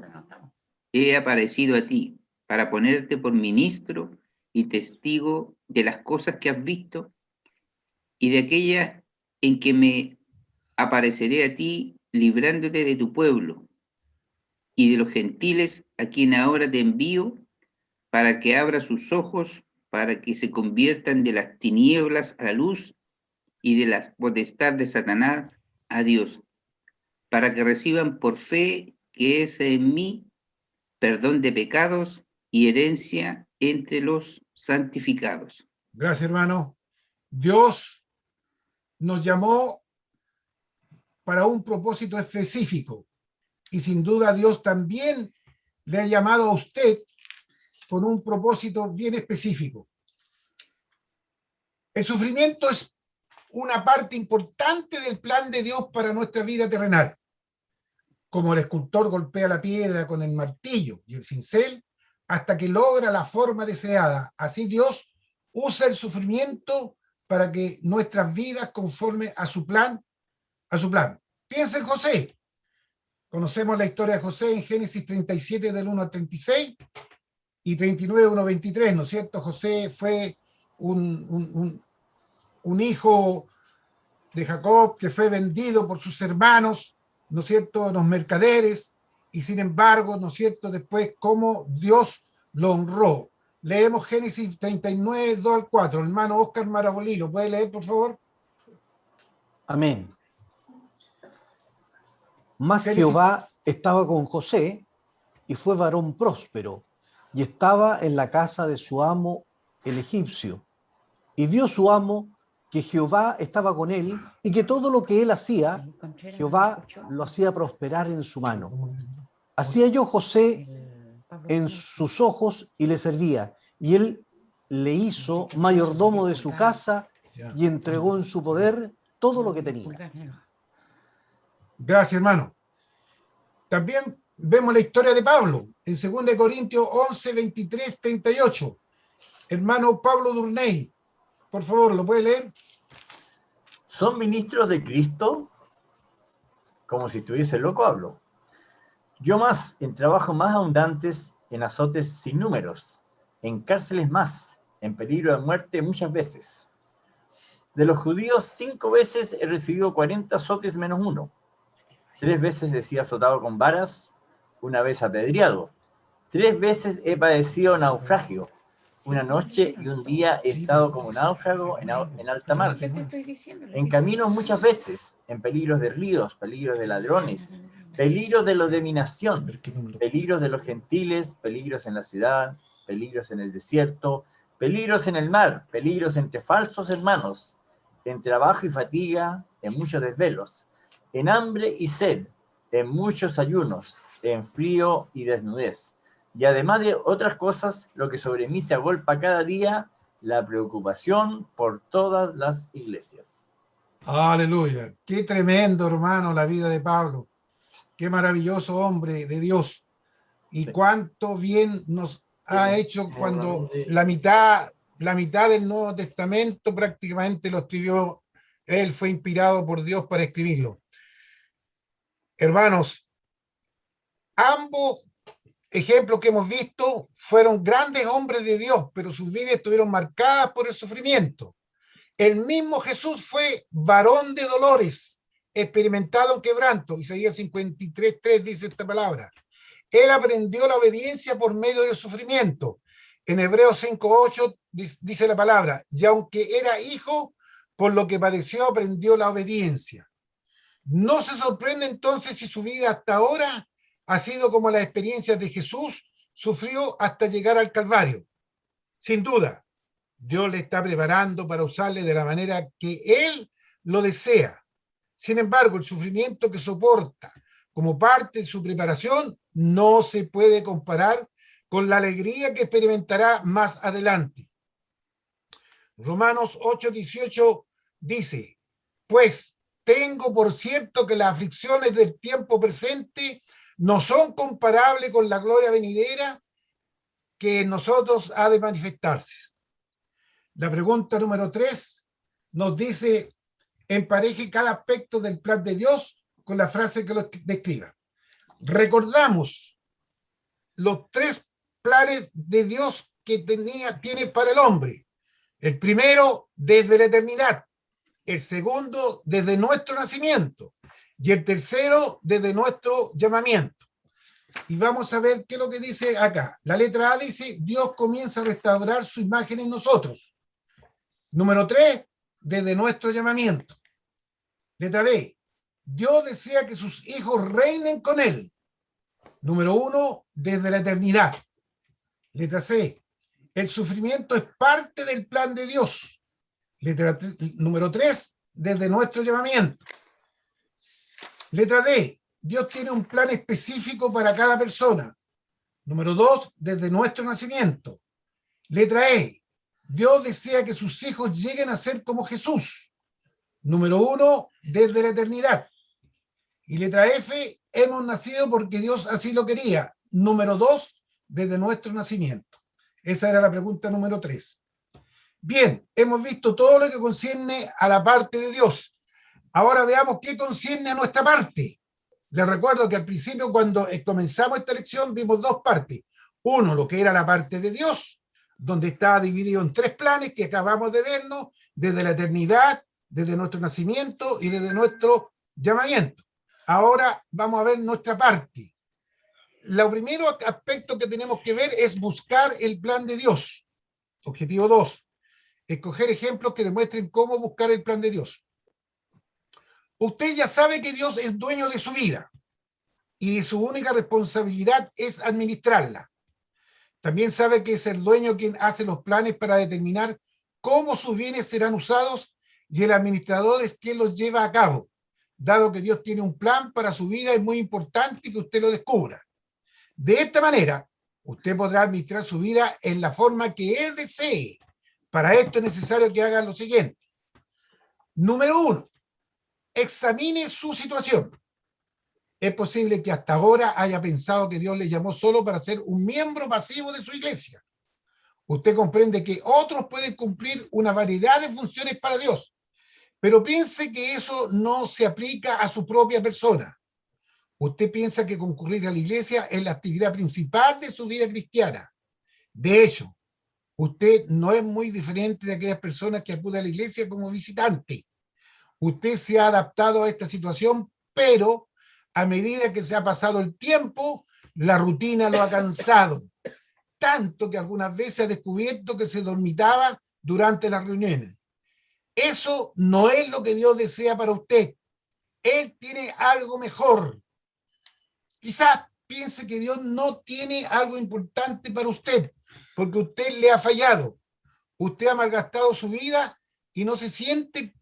he aparecido a ti, para ponerte por ministro y testigo de las cosas que has visto y de aquellas en que me apareceré a ti, librándote de tu pueblo y de los gentiles a quien ahora te envío, para que abra sus ojos, para que se conviertan de las tinieblas a la luz y de la potestad de Satanás a Dios, para que reciban por fe que es en mí perdón de pecados y herencia entre los santificados.
Gracias, hermano. Dios nos llamó para un propósito específico y sin duda Dios también le ha llamado a usted con un propósito bien específico. El sufrimiento es una parte importante del plan de Dios para nuestra vida terrenal. Como el escultor golpea la piedra con el martillo y el cincel hasta que logra la forma deseada, así Dios usa el sufrimiento para que nuestras vidas conforme a su plan. Piensa en José. Conocemos la historia de José en Génesis 37 del 1 al 36 y 39, 1 al 23, ¿no es cierto? José fue un hijo de Jacob que fue vendido por sus hermanos, ¿no es cierto?, los mercaderes, y sin embargo, ¿no es cierto?, después cómo Dios lo honró. Leemos Génesis 39, 2 al 4. Hermano Oscar Marabolí, ¿lo puede leer, por favor?
Amén. Mas
Génesis.
Jehová estaba con José, y fue varón próspero, y estaba en la casa de su amo el egipcio. Y vio su amo que Jehová estaba con él, y que todo lo que él hacía, Jehová lo hacía prosperar en su mano. Así halló José en sus ojos y le servía, y él le hizo mayordomo de su casa y entregó en su poder todo lo que tenía.
Gracias, hermano. También vemos la historia de Pablo en 2 Corintios 11, 23, 38. Hermano Pablo Durney, por favor, ¿lo puede leer?
¿Son ministros de Cristo? Como si estuviese loco hablo. Yo más, en trabajos más abundantes, en azotes sin números, en cárceles más, en peligro de muerte muchas veces. De los judíos 5 veces he recibido 40 azotes menos 1. 3 veces he sido azotado con varas, 1 vez apedreado. 3 veces he padecido naufragio. 1 noche y 1 día he estado como náufrago en alta mar. En caminos muchas veces, en peligros de ríos, peligros de ladrones, peligros de los de mi nación, peligros de los gentiles, peligros en la ciudad, peligros en el desierto, peligros en el mar, peligros entre falsos hermanos, en trabajo y fatiga, en muchos desvelos, en hambre y sed, en muchos ayunos, en frío y desnudez. Y además de otras cosas, lo que sobre mí se agolpa cada día, la preocupación por todas las iglesias.
Aleluya. Qué tremendo, hermano, la vida de Pablo. Qué maravilloso hombre de Dios. Y
Sí.
cuánto bien nos ha hecho cuando la mitad del Nuevo Testamento prácticamente lo escribió, él fue inspirado por Dios para escribirlo. Hermanos, ambos ejemplos que hemos visto fueron grandes hombres de Dios, pero sus vidas estuvieron marcadas por el sufrimiento. El mismo Jesús fue varón de dolores, experimentado en quebranto. Isaías 53:3 dice esta palabra. Él aprendió la obediencia por medio del sufrimiento. En Hebreos 5:8 dice la palabra, y aunque era hijo, por lo que padeció aprendió la obediencia. No se sorprende entonces si su vida hasta ahora ha sido como las experiencias de Jesús sufrió hasta llegar al Calvario. Sin duda, Dios le está preparando para usarle de la manera que Él lo desea. Sin embargo, el sufrimiento que soporta como parte de su preparación no se puede comparar con la alegría que experimentará más adelante. Romanos 8:18 dice, pues tengo por cierto que las aflicciones del tiempo presente no son comparables con la gloria venidera que en nosotros ha de manifestarse. La pregunta número 3 nos dice, empareje cada aspecto del plan de Dios con la frase que lo describa. Recordamos los 3 planes de Dios que tiene para el hombre. El primero, desde la eternidad. El segundo, desde nuestro nacimiento. Y el tercero, desde nuestro llamamiento. Y vamos a ver qué es lo que dice acá. La letra A dice, Dios comienza a restaurar su imagen en nosotros. Número 3, desde nuestro llamamiento. Letra B, Dios desea que sus hijos reinen con Él. Número 1, desde la eternidad. Letra C, el sufrimiento es parte del plan de Dios. Número 3, desde nuestro llamamiento. Letra D, Dios tiene un plan específico para cada persona. Número 2, desde nuestro nacimiento. Letra E, Dios desea que sus hijos lleguen a ser como Jesús. Número 1, desde la eternidad. Y letra F, hemos nacido porque Dios así lo quería. Número 2, desde nuestro nacimiento. Esa era la pregunta número 3. Bien, hemos visto todo lo que concierne a la parte de Dios. Ahora veamos qué concierne a nuestra parte. Les recuerdo que al principio, cuando comenzamos esta lección, vimos dos partes. Uno, lo que era la parte de Dios, donde estaba dividido en 3 planes que acabamos de vernos, desde la eternidad, desde nuestro nacimiento y desde nuestro llamamiento. Ahora vamos a ver nuestra parte. Lo primero aspecto que tenemos que ver es buscar el plan de Dios. Objetivo 2. Escoger ejemplos que demuestren cómo buscar el plan de Dios. Usted ya sabe que Dios es dueño de su vida y su única responsabilidad es administrarla. También sabe que es el dueño quien hace los planes para determinar cómo sus bienes serán usados y el administrador es quien los lleva a cabo. Dado que Dios tiene un plan para su vida, es muy importante que usted lo descubra. De esta manera, usted podrá administrar su vida en la forma que él desee. Para esto es necesario que haga lo siguiente. Número 1. Examine su situación. Es posible que hasta ahora haya pensado que Dios le llamó solo para ser un miembro pasivo de su iglesia. Usted comprende que otros pueden cumplir una variedad de funciones para Dios, pero piense que eso no se aplica a su propia persona. Usted piensa que concurrir a la iglesia es la actividad principal de su vida cristiana. De hecho, usted no es muy diferente de aquellas personas que acuden a la iglesia como visitante. Usted se ha adaptado a esta situación, pero a medida que se ha pasado el tiempo, la rutina lo ha cansado. Tanto que algunas veces ha descubierto que se dormitaba durante las reuniones. Eso no es lo que Dios desea para usted. Él tiene algo mejor. Quizás piense que Dios no tiene algo importante para usted, porque usted le ha fallado. Usted ha malgastado su vida y no se siente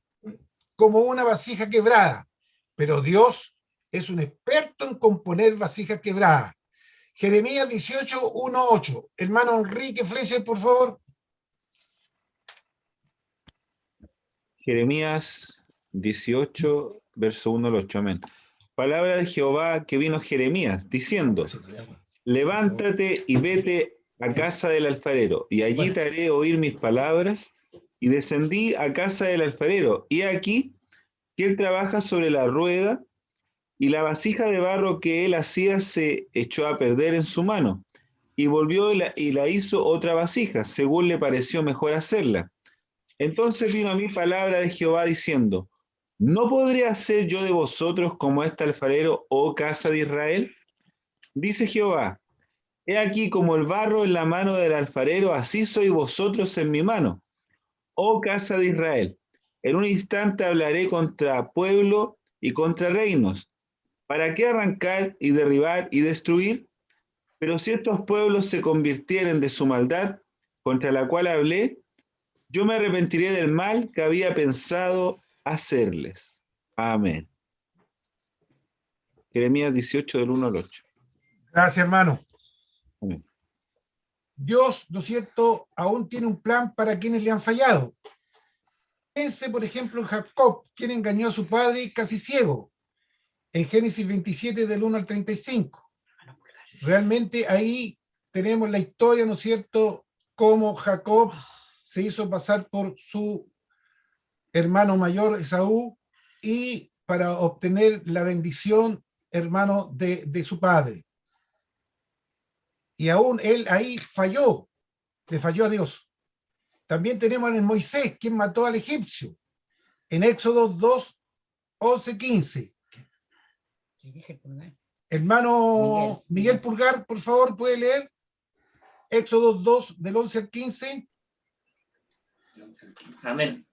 como una vasija quebrada, pero Dios es un experto en componer vasijas quebradas. Jeremías 18, 1, 8. Hermano Enrique Fleischer, por favor.
Jeremías 18, verso 1 al 8. Amén. Palabra de Jehová que vino Jeremías, diciendo: levántate y vete a casa del alfarero, y allí te haré oír mis palabras. Y descendí a casa del alfarero, y aquí que él trabaja sobre la rueda, y la vasija de barro que él hacía se echó a perder en su mano, y volvió y la hizo otra vasija, según le pareció mejor hacerla. Entonces vino a mí palabra de Jehová diciendo: ¿no podré hacer yo de vosotros como este alfarero, oh casa de Israel? Dice Jehová: he aquí como el barro en la mano del alfarero, así sois vosotros en mi mano, oh casa de Israel. En un instante hablaré contra pueblo y contra reinos. ¿Para qué arrancar y derribar y destruir? Pero si estos pueblos se convirtieren de su maldad, contra la cual hablé, yo me arrepentiré del mal que había pensado hacerles. Amén. Jeremías 18, del 1 al 8.
Gracias, hermano.
Amén.
Dios, ¿no es cierto?, aún tiene un plan para quienes le han fallado. Piense, por ejemplo, en Jacob, quien engañó a su padre casi ciego, en Génesis 27, del 1 al 35. Realmente ahí tenemos la historia, ¿no es cierto?, cómo Jacob se hizo pasar por su hermano mayor, Esaú, y para obtener la bendición, hermano, de su padre. Y aún él ahí falló, le falló a Dios. También tenemos en Moisés, quien mató al egipcio, en Éxodo 2, 11, 15. Hermano Miguel Pulgar, por favor, ¿puede leer? Éxodo 2, del 11 al 15.
Amén.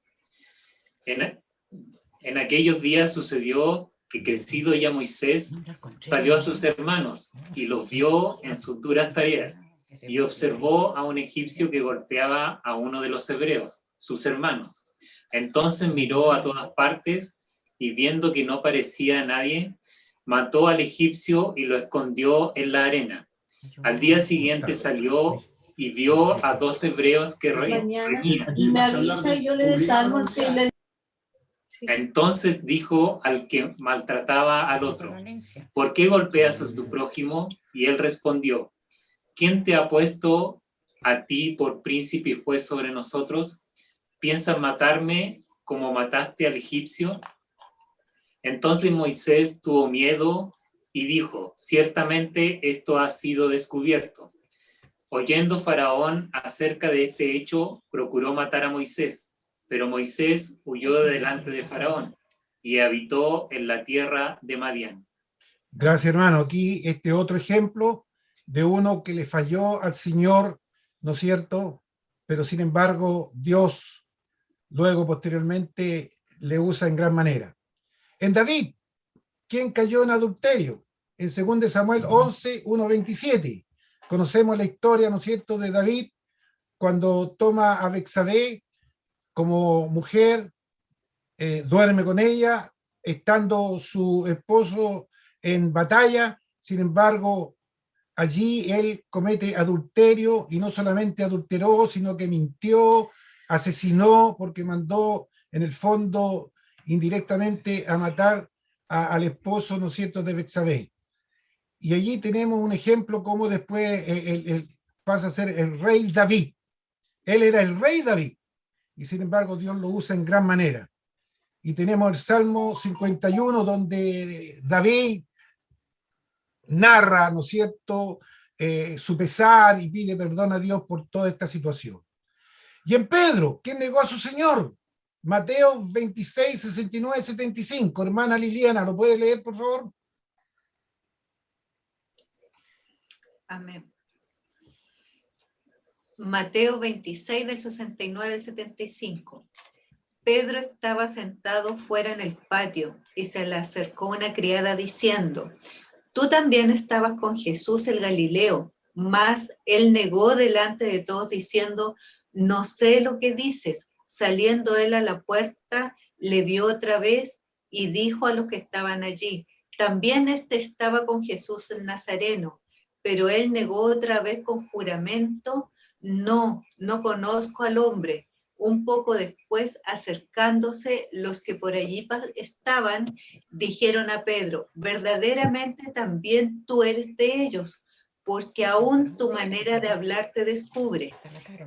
En aquellos días sucedió que, crecido ya Moisés, salió a sus hermanos y los vio en sus duras tareas y observó a un egipcio que golpeaba a uno de los hebreos, sus hermanos. Entonces miró a todas partes y viendo que no parecía a nadie, mató al egipcio y lo escondió en la arena. Al día siguiente salió y vio a 2 hebreos que reñían.
Y me avisa y yo le desarmo.
Entonces dijo al que maltrataba al otro: ¿por qué golpeas a tu prójimo? Y él respondió: ¿quién te ha puesto a ti por príncipe y juez sobre nosotros? ¿Piensas matarme como mataste al egipcio? Entonces Moisés tuvo miedo y dijo: ciertamente esto ha sido descubierto. Oyendo Faraón acerca de este hecho, procuró matar a Moisés, pero Moisés huyó de delante de Faraón y habitó en la tierra de Madián.
Gracias, hermano. Aquí otro ejemplo de uno que le falló al Señor, ¿no es cierto? Pero sin embargo, Dios luego posteriormente le usa en gran manera. En David, ¿quién cayó en adulterio? En 2 Samuel 11, 1-27. Conocemos la historia, ¿no es cierto?, de David cuando toma a Betsabé como mujer, duerme con ella, estando su esposo en batalla. Sin embargo, allí él comete adulterio, y no solamente adulteró, sino que mintió, asesinó, porque mandó en el fondo indirectamente a matar al esposo, ¿no es cierto?, de Betsabé. Y allí tenemos un ejemplo como después él pasa a ser el rey David. Él era el rey David, y sin embargo Dios lo usa en gran manera. Y tenemos el Salmo 51, donde David narra, ¿no es cierto?, su pesar y pide perdón a Dios por toda esta situación. Y en Pedro, ¿quién negó a su Señor? Mateo 26, 69, 75. Hermana Liliana, ¿lo puede leer, por favor?
Amén. Mateo 26, del 69 al 75. Pedro estaba sentado fuera en el patio y se le acercó una criada diciendo: tú también estabas con Jesús el Galileo. Mas él negó delante de todos diciendo: no sé lo que dices. Saliendo él a la puerta, le dio otra vez y dijo a los que estaban allí: también estaba con Jesús el Nazareno. Pero él negó otra vez con juramento: no conozco al hombre. Un poco después, acercándose los que por allí estaban, dijeron a Pedro: verdaderamente también tú eres de ellos, porque aún tu manera de hablar te descubre.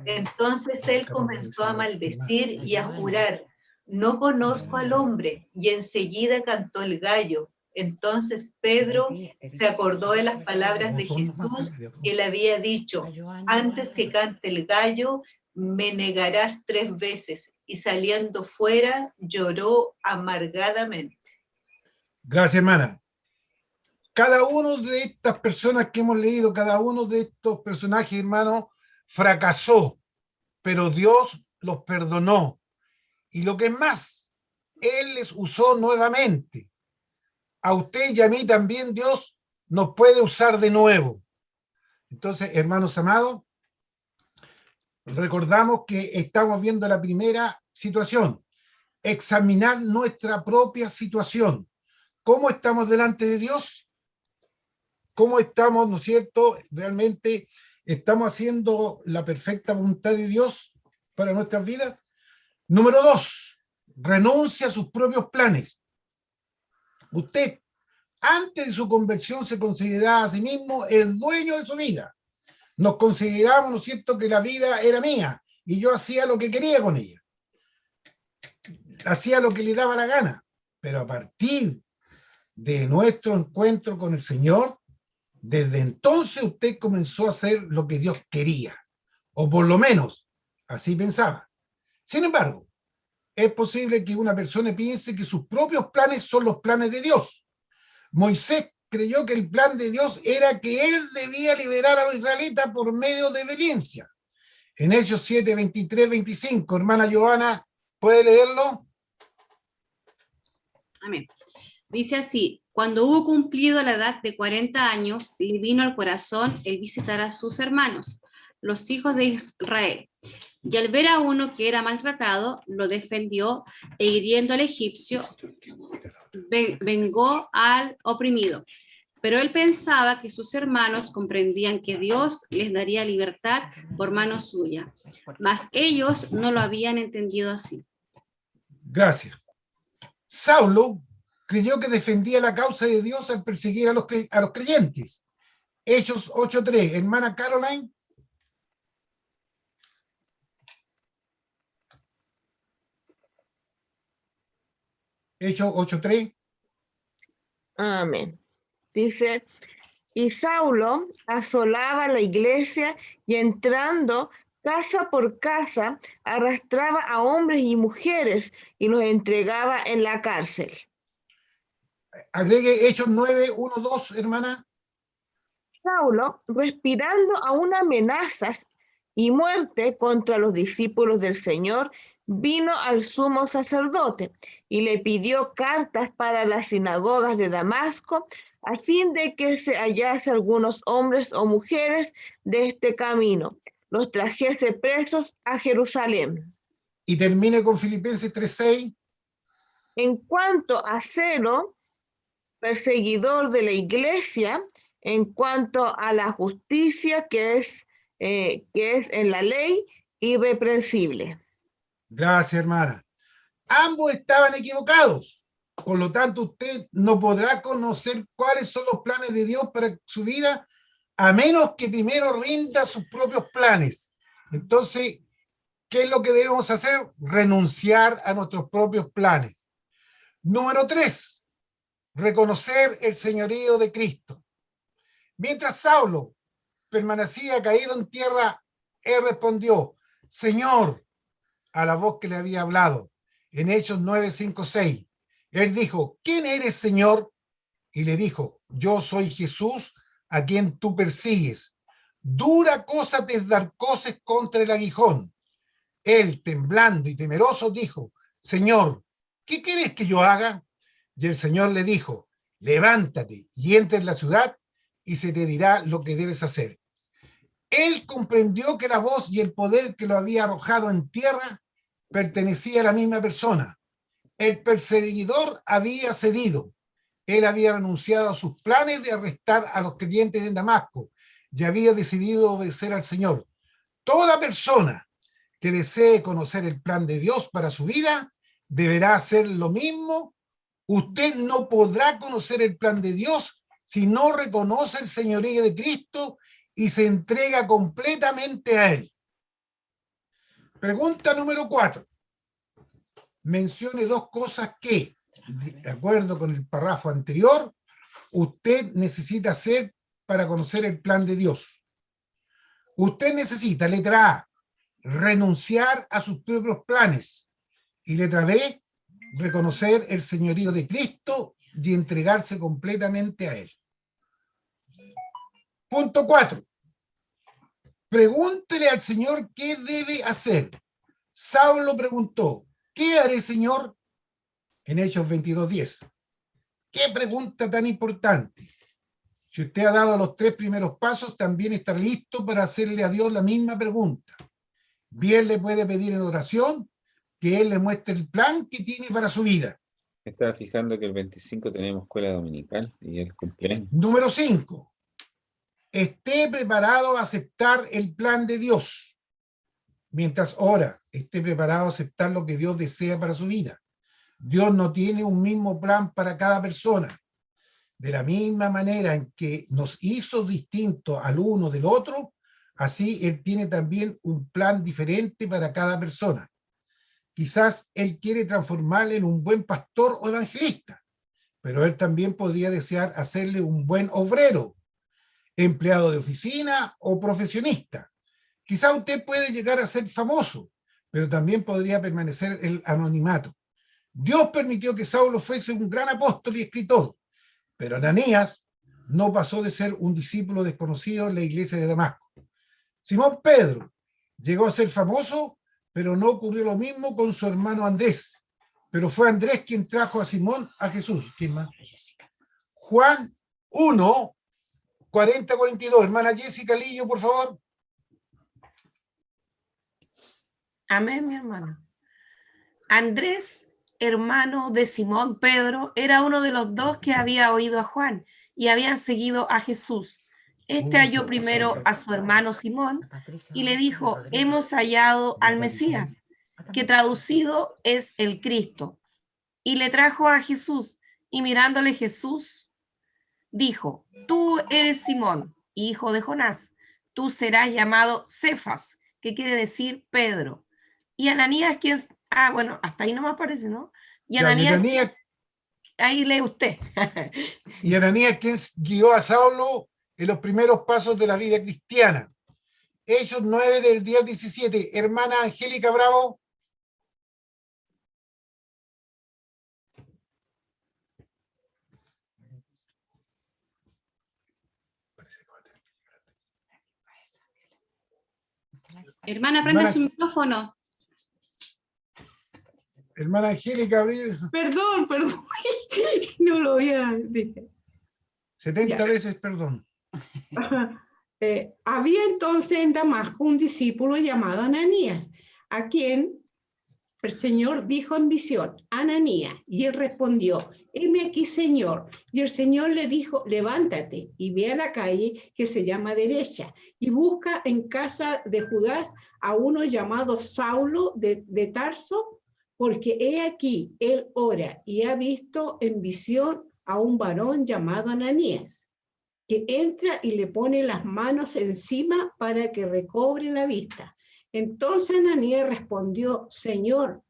Entonces él comenzó a maldecir y a jurar: no conozco al hombre, y enseguida cantó el gallo. Entonces Pedro se acordó de las palabras de Jesús que le había dicho: antes que cante el gallo, me negarás 3 veces. Y saliendo fuera, lloró amargadamente.
Gracias, hermana. Cada uno de estas personas que hemos leído, cada uno de estos personajes, hermano, fracasó, pero Dios los perdonó. Y lo que es más, Él les usó nuevamente. A usted y a mí también Dios nos puede usar de nuevo. Entonces, hermanos amados, recordamos que estamos viendo la primera situación: examinar nuestra propia situación. ¿Cómo estamos delante de Dios? ¿Cómo estamos, no es cierto? ¿Realmente estamos haciendo la perfecta voluntad de Dios para nuestras vidas? Número 2, renuncia a sus propios planes. Usted, antes de su conversión, se consideraba a sí mismo el dueño de su vida. Nos considerábamos, ¿no es cierto?, que la vida era mía y yo hacía lo que quería con ella. Hacía lo que le daba la gana. Pero a partir de nuestro encuentro con el Señor, desde entonces usted comenzó a hacer lo que Dios quería, o por lo menos así pensaba. Sin embargo, es posible que una persona piense que sus propios planes son los planes de Dios. Moisés creyó que el plan de Dios era que él debía liberar a los israelitas por medio de obediencia. En Hechos 7, 23, 25, hermana Johanna, ¿puede leerlo?
Amén. Dice así: Cuando hubo cumplido la edad de 40 años, le vino al corazón el visitar a sus hermanos, los hijos de Israel. Y al ver a uno que era maltratado, lo defendió e hiriendo al egipcio, vengó al oprimido. Pero él pensaba que sus hermanos comprendían que Dios les daría libertad por mano suya, mas ellos no lo habían entendido así.
Gracias. Saulo creyó que defendía la causa de Dios al perseguir a los creyentes. Hechos 8:3. Hermana Caroline. Hechos 8:3.
Amén. Dice, y Saulo asolaba la iglesia y entrando casa por casa, arrastraba a hombres y mujeres y los entregaba en la cárcel.
Agregue Hechos 9:1-2, hermana.
Saulo, respirando aún amenazas y muerte contra los discípulos del Señor, vino al sumo sacerdote y le pidió cartas para las sinagogas de Damasco, a fin de que se hallase algunos hombres o mujeres de este camino, los trajese presos a Jerusalén.
Y termine con Filipenses 3:6.
En cuanto a Celo, perseguidor de la iglesia, en cuanto a la justicia que es en la ley, irreprensible.
Gracias, hermana. Ambos estaban equivocados. Por lo tanto, usted no podrá conocer cuáles son los planes de Dios para su vida, a menos que primero rinda sus propios planes. Entonces, ¿qué es lo que debemos hacer? Renunciar a nuestros propios planes. Número 3, reconocer el señorío de Cristo. Mientras Saulo permanecía caído en tierra, él respondió, Señor, a la voz que le había hablado. En Hechos 9:5-6. Él dijo, ¿quién eres, Señor? Y le dijo, yo soy Jesús, a quien tú persigues. Dura cosa te es dar coces contra el aguijón. Él, temblando y temeroso, dijo, Señor, ¿qué quieres que yo haga? Y el Señor le dijo, levántate y entra en la ciudad y se te dirá lo que debes hacer. Él comprendió que la voz y el poder que lo había arrojado en tierra pertenecía a la misma persona. El perseguidor había cedido. Él había renunciado a sus planes de arrestar a los creyentes en Damasco y había decidido obedecer al Señor. Toda persona que desee conocer el plan de Dios para su vida deberá hacer lo mismo. Usted no podrá conocer el plan de Dios si no reconoce el señorío de Cristo y se entrega completamente a Él. Pregunta número 4. Mencione 2 cosas que, de acuerdo con el párrafo anterior, usted necesita hacer para conocer el plan de Dios. Usted necesita, letra A, renunciar a sus propios planes. Y letra B, reconocer el señorío de Cristo y entregarse completamente a Él. Punto 4. Pregúntele al Señor qué debe hacer. Saulo preguntó, ¿qué haré, Señor? En Hechos 22:10. ¿Qué pregunta tan importante? Si usted ha dado los 3 primeros pasos, también está listo para hacerle a Dios la misma pregunta. Bien le puede pedir en oración que Él le muestre el plan que tiene para su vida.
Me estaba fijando que el 25 tenemos escuela dominical y el cumpleaños.
Número 5. Esté preparado a aceptar el plan de Dios. Mientras ora, esté preparado a aceptar lo que Dios desea para su vida. Dios no tiene un mismo plan para cada persona. De la misma manera en que nos hizo distintos al uno del otro, así Él tiene también un plan diferente para cada persona. Quizás Él quiere transformarle en un buen pastor o evangelista, pero Él también podría desear hacerle un buen obrero, empleado de oficina o profesionista. Quizá usted puede llegar a ser famoso, pero también podría permanecer el anonimato. Dios permitió que Saulo fuese un gran apóstol y escritor, pero Ananías no pasó de ser un discípulo desconocido en la iglesia de Damasco. Simón Pedro llegó a ser famoso, pero no ocurrió lo mismo con su hermano Andrés. Pero fue Andrés quien trajo a Simón a Jesús. ¿Quién más? Juan 1, 40-42. Hermana Jessica Lillo, por favor.
Amén, mi hermano. Andrés, hermano de Simón Pedro, era uno de los dos que había oído a Juan y habían seguido a Jesús. Este halló primero a su hermano Simón y le dijo: hemos hallado al Mesías, que traducido es el Cristo. Y le trajo a Jesús, y mirándole Jesús dijo: tú eres Simón, hijo de Jonás, tú serás llamado Cefas, que quiere decir Pedro. Y Ananías, quien... Ah, bueno, hasta ahí no me aparece, ¿no? Y Ananías, ahí lee usted.
Y Ananías, quien guió a Saulo en los primeros pasos de la vida cristiana. Hechos 9 del día 17. Hermana Angélica Bravo.
Hermana, prende su micrófono.
Hermana Angélica,
Perdón, no lo había dicho.
70 veces perdón.
Había entonces en Damasco un discípulo llamado Ananías, a quien el Señor dijo en visión: Ananías. Y él respondió: heme aquí, Señor. Y el Señor le dijo: levántate y ve a la calle que se llama Derecha y busca en casa de Judas a uno llamado Saulo de Tarso, porque he aquí, él ora y ha visto en visión a un varón llamado Ananías, que entra y le pone las manos encima para que recobre la vista. Entonces Ananías respondió: Señor,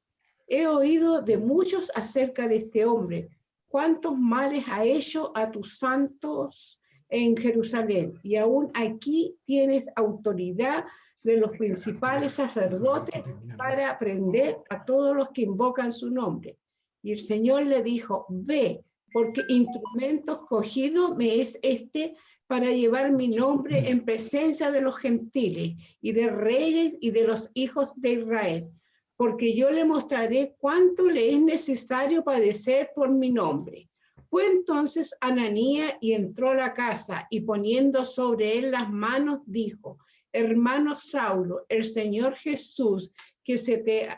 he oído de muchos acerca de este hombre, cuántos males ha hecho a tus santos en Jerusalén, y aún aquí tienes autoridad de los principales sacerdotes para prender a todos los que invocan su nombre. Y el Señor le dijo: ve, porque instrumento escogido me es este para llevar mi nombre en presencia de los gentiles y de reyes y de los hijos de Israel, porque yo le mostraré cuánto le es necesario padecer por mi nombre. Fue entonces Ananías y entró a la casa, y poniendo sobre él las manos dijo: hermano Saulo, el Señor Jesús, que se te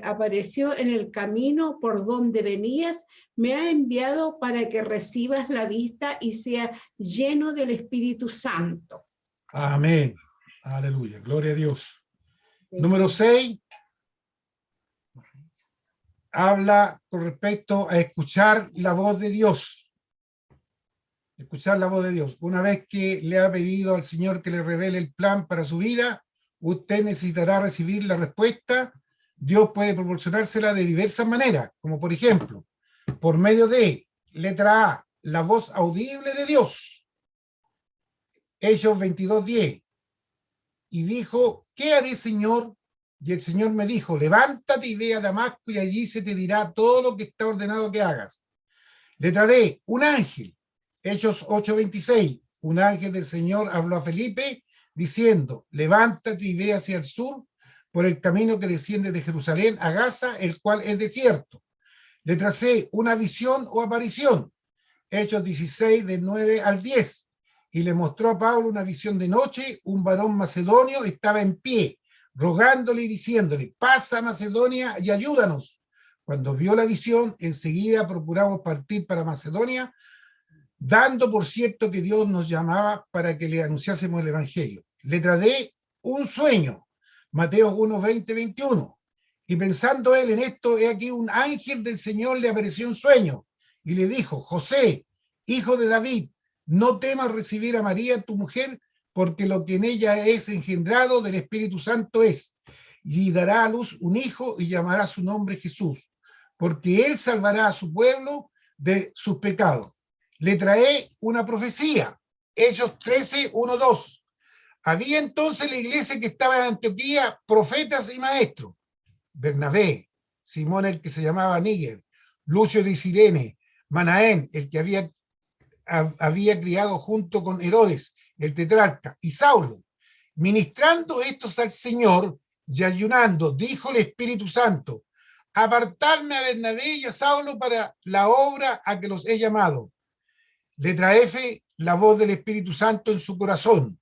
apareció en el camino por donde venías, me ha enviado para que recibas la vista y seas lleno del Espíritu Santo.
Amén. Aleluya. Gloria a Dios. Número 6. Habla con respecto a escuchar la voz de Dios. Escuchar la voz de Dios. Una vez que le ha pedido al Señor que le revele el plan para su vida, usted necesitará recibir la respuesta. Dios puede proporcionársela de diversas maneras, como por ejemplo, por medio de, letra A, la voz audible de Dios. Hechos 22:10. Y dijo: ¿qué haré, Señor? Y el Señor me dijo: levántate y ve a Damasco, y allí se te dirá todo lo que está ordenado que hagas. Letra D, un ángel. Hechos 8:26. Un ángel del Señor habló a Felipe diciendo: levántate y ve hacia el sur por el camino que desciende de Jerusalén a Gaza, el cual es desierto. Letra C, una visión o aparición. Hechos 16, del 9 al 10. Y le mostró a Pablo una visión de noche: un varón macedonio estaba en pie, rogándole y diciéndole: pasa a Macedonia y ayúdanos. Cuando vio la visión, enseguida procuramos partir para Macedonia, dando por cierto que Dios nos llamaba para que le anunciásemos el Evangelio. Letra D, un sueño. Mateo 1, 20, 21. Y pensando él en esto, he aquí un ángel del Señor le apareció en sueño y le dijo: José, hijo de David, no temas recibir a María tu mujer, porque lo que en ella es engendrado del Espíritu Santo es, y dará a luz un hijo y llamará su nombre Jesús, porque él salvará a su pueblo de sus pecados. Letra E, una profecía. Hechos 13, 1, 2. Había entonces en la iglesia que estaba en Antioquía profetas y maestros: Bernabé, Simón el que se llamaba Níger, Lucio de Cirene, Manaén, el que había criado junto con Herodes, el tetrarca, y Saulo. Ministrando estos al Señor y ayunando, dijo el Espíritu Santo: apartarme a Bernabé y a Saulo para la obra a que los he llamado. Letra F, la voz del Espíritu Santo en su corazón.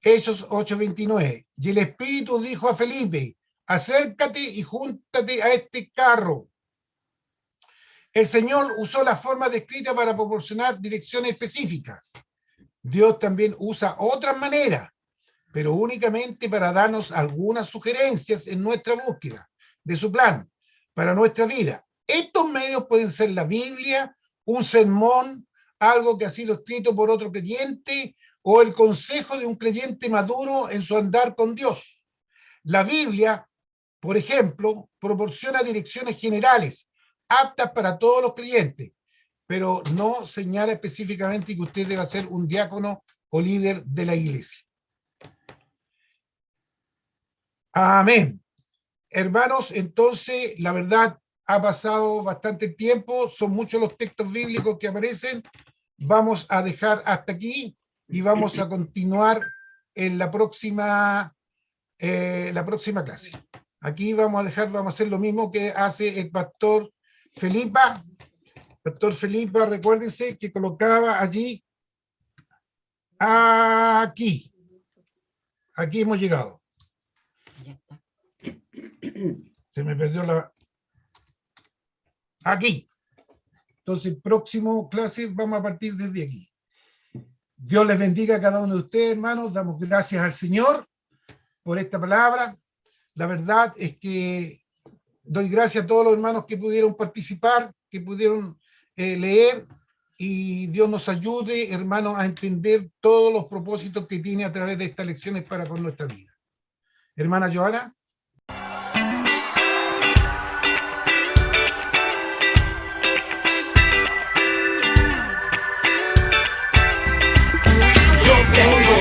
Hechos 8:29. Y el Espíritu dijo a Felipe, acércate y júntate a este carro. El Señor usó la forma descrita para proporcionar direcciones específicas. Dios también usa otras maneras, pero únicamente para darnos algunas sugerencias en nuestra búsqueda de su plan para nuestra vida. Estos medios pueden ser la Biblia, un sermón, algo que ha sido escrito por otro creyente o el consejo de un creyente maduro en su andar con Dios. La Biblia, por ejemplo, proporciona direcciones generales, aptas para todos los creyentes, pero no señala específicamente que usted deba ser un diácono o líder de la iglesia. Amén. Hermanos, entonces, la verdad, ha pasado bastante tiempo, son muchos los textos bíblicos que aparecen. Vamos a dejar hasta aquí y vamos a continuar en la próxima clase. Aquí vamos a hacer lo mismo que hace el pastor Felipa. Pastor Felipa, recuérdense que colocaba allí, aquí hemos llegado. Se me perdió aquí. Entonces, próximo clase vamos a partir desde aquí. Dios les bendiga a cada uno de ustedes, hermanos. Damos gracias al Señor por esta palabra. La verdad es que doy gracias a todos los hermanos que pudieron participar, que pudieron leer, y Dios nos ayude, hermanos, a entender todos los propósitos que tiene a través de estas lecciones para con nuestra vida. Hermana Joana.
Tengo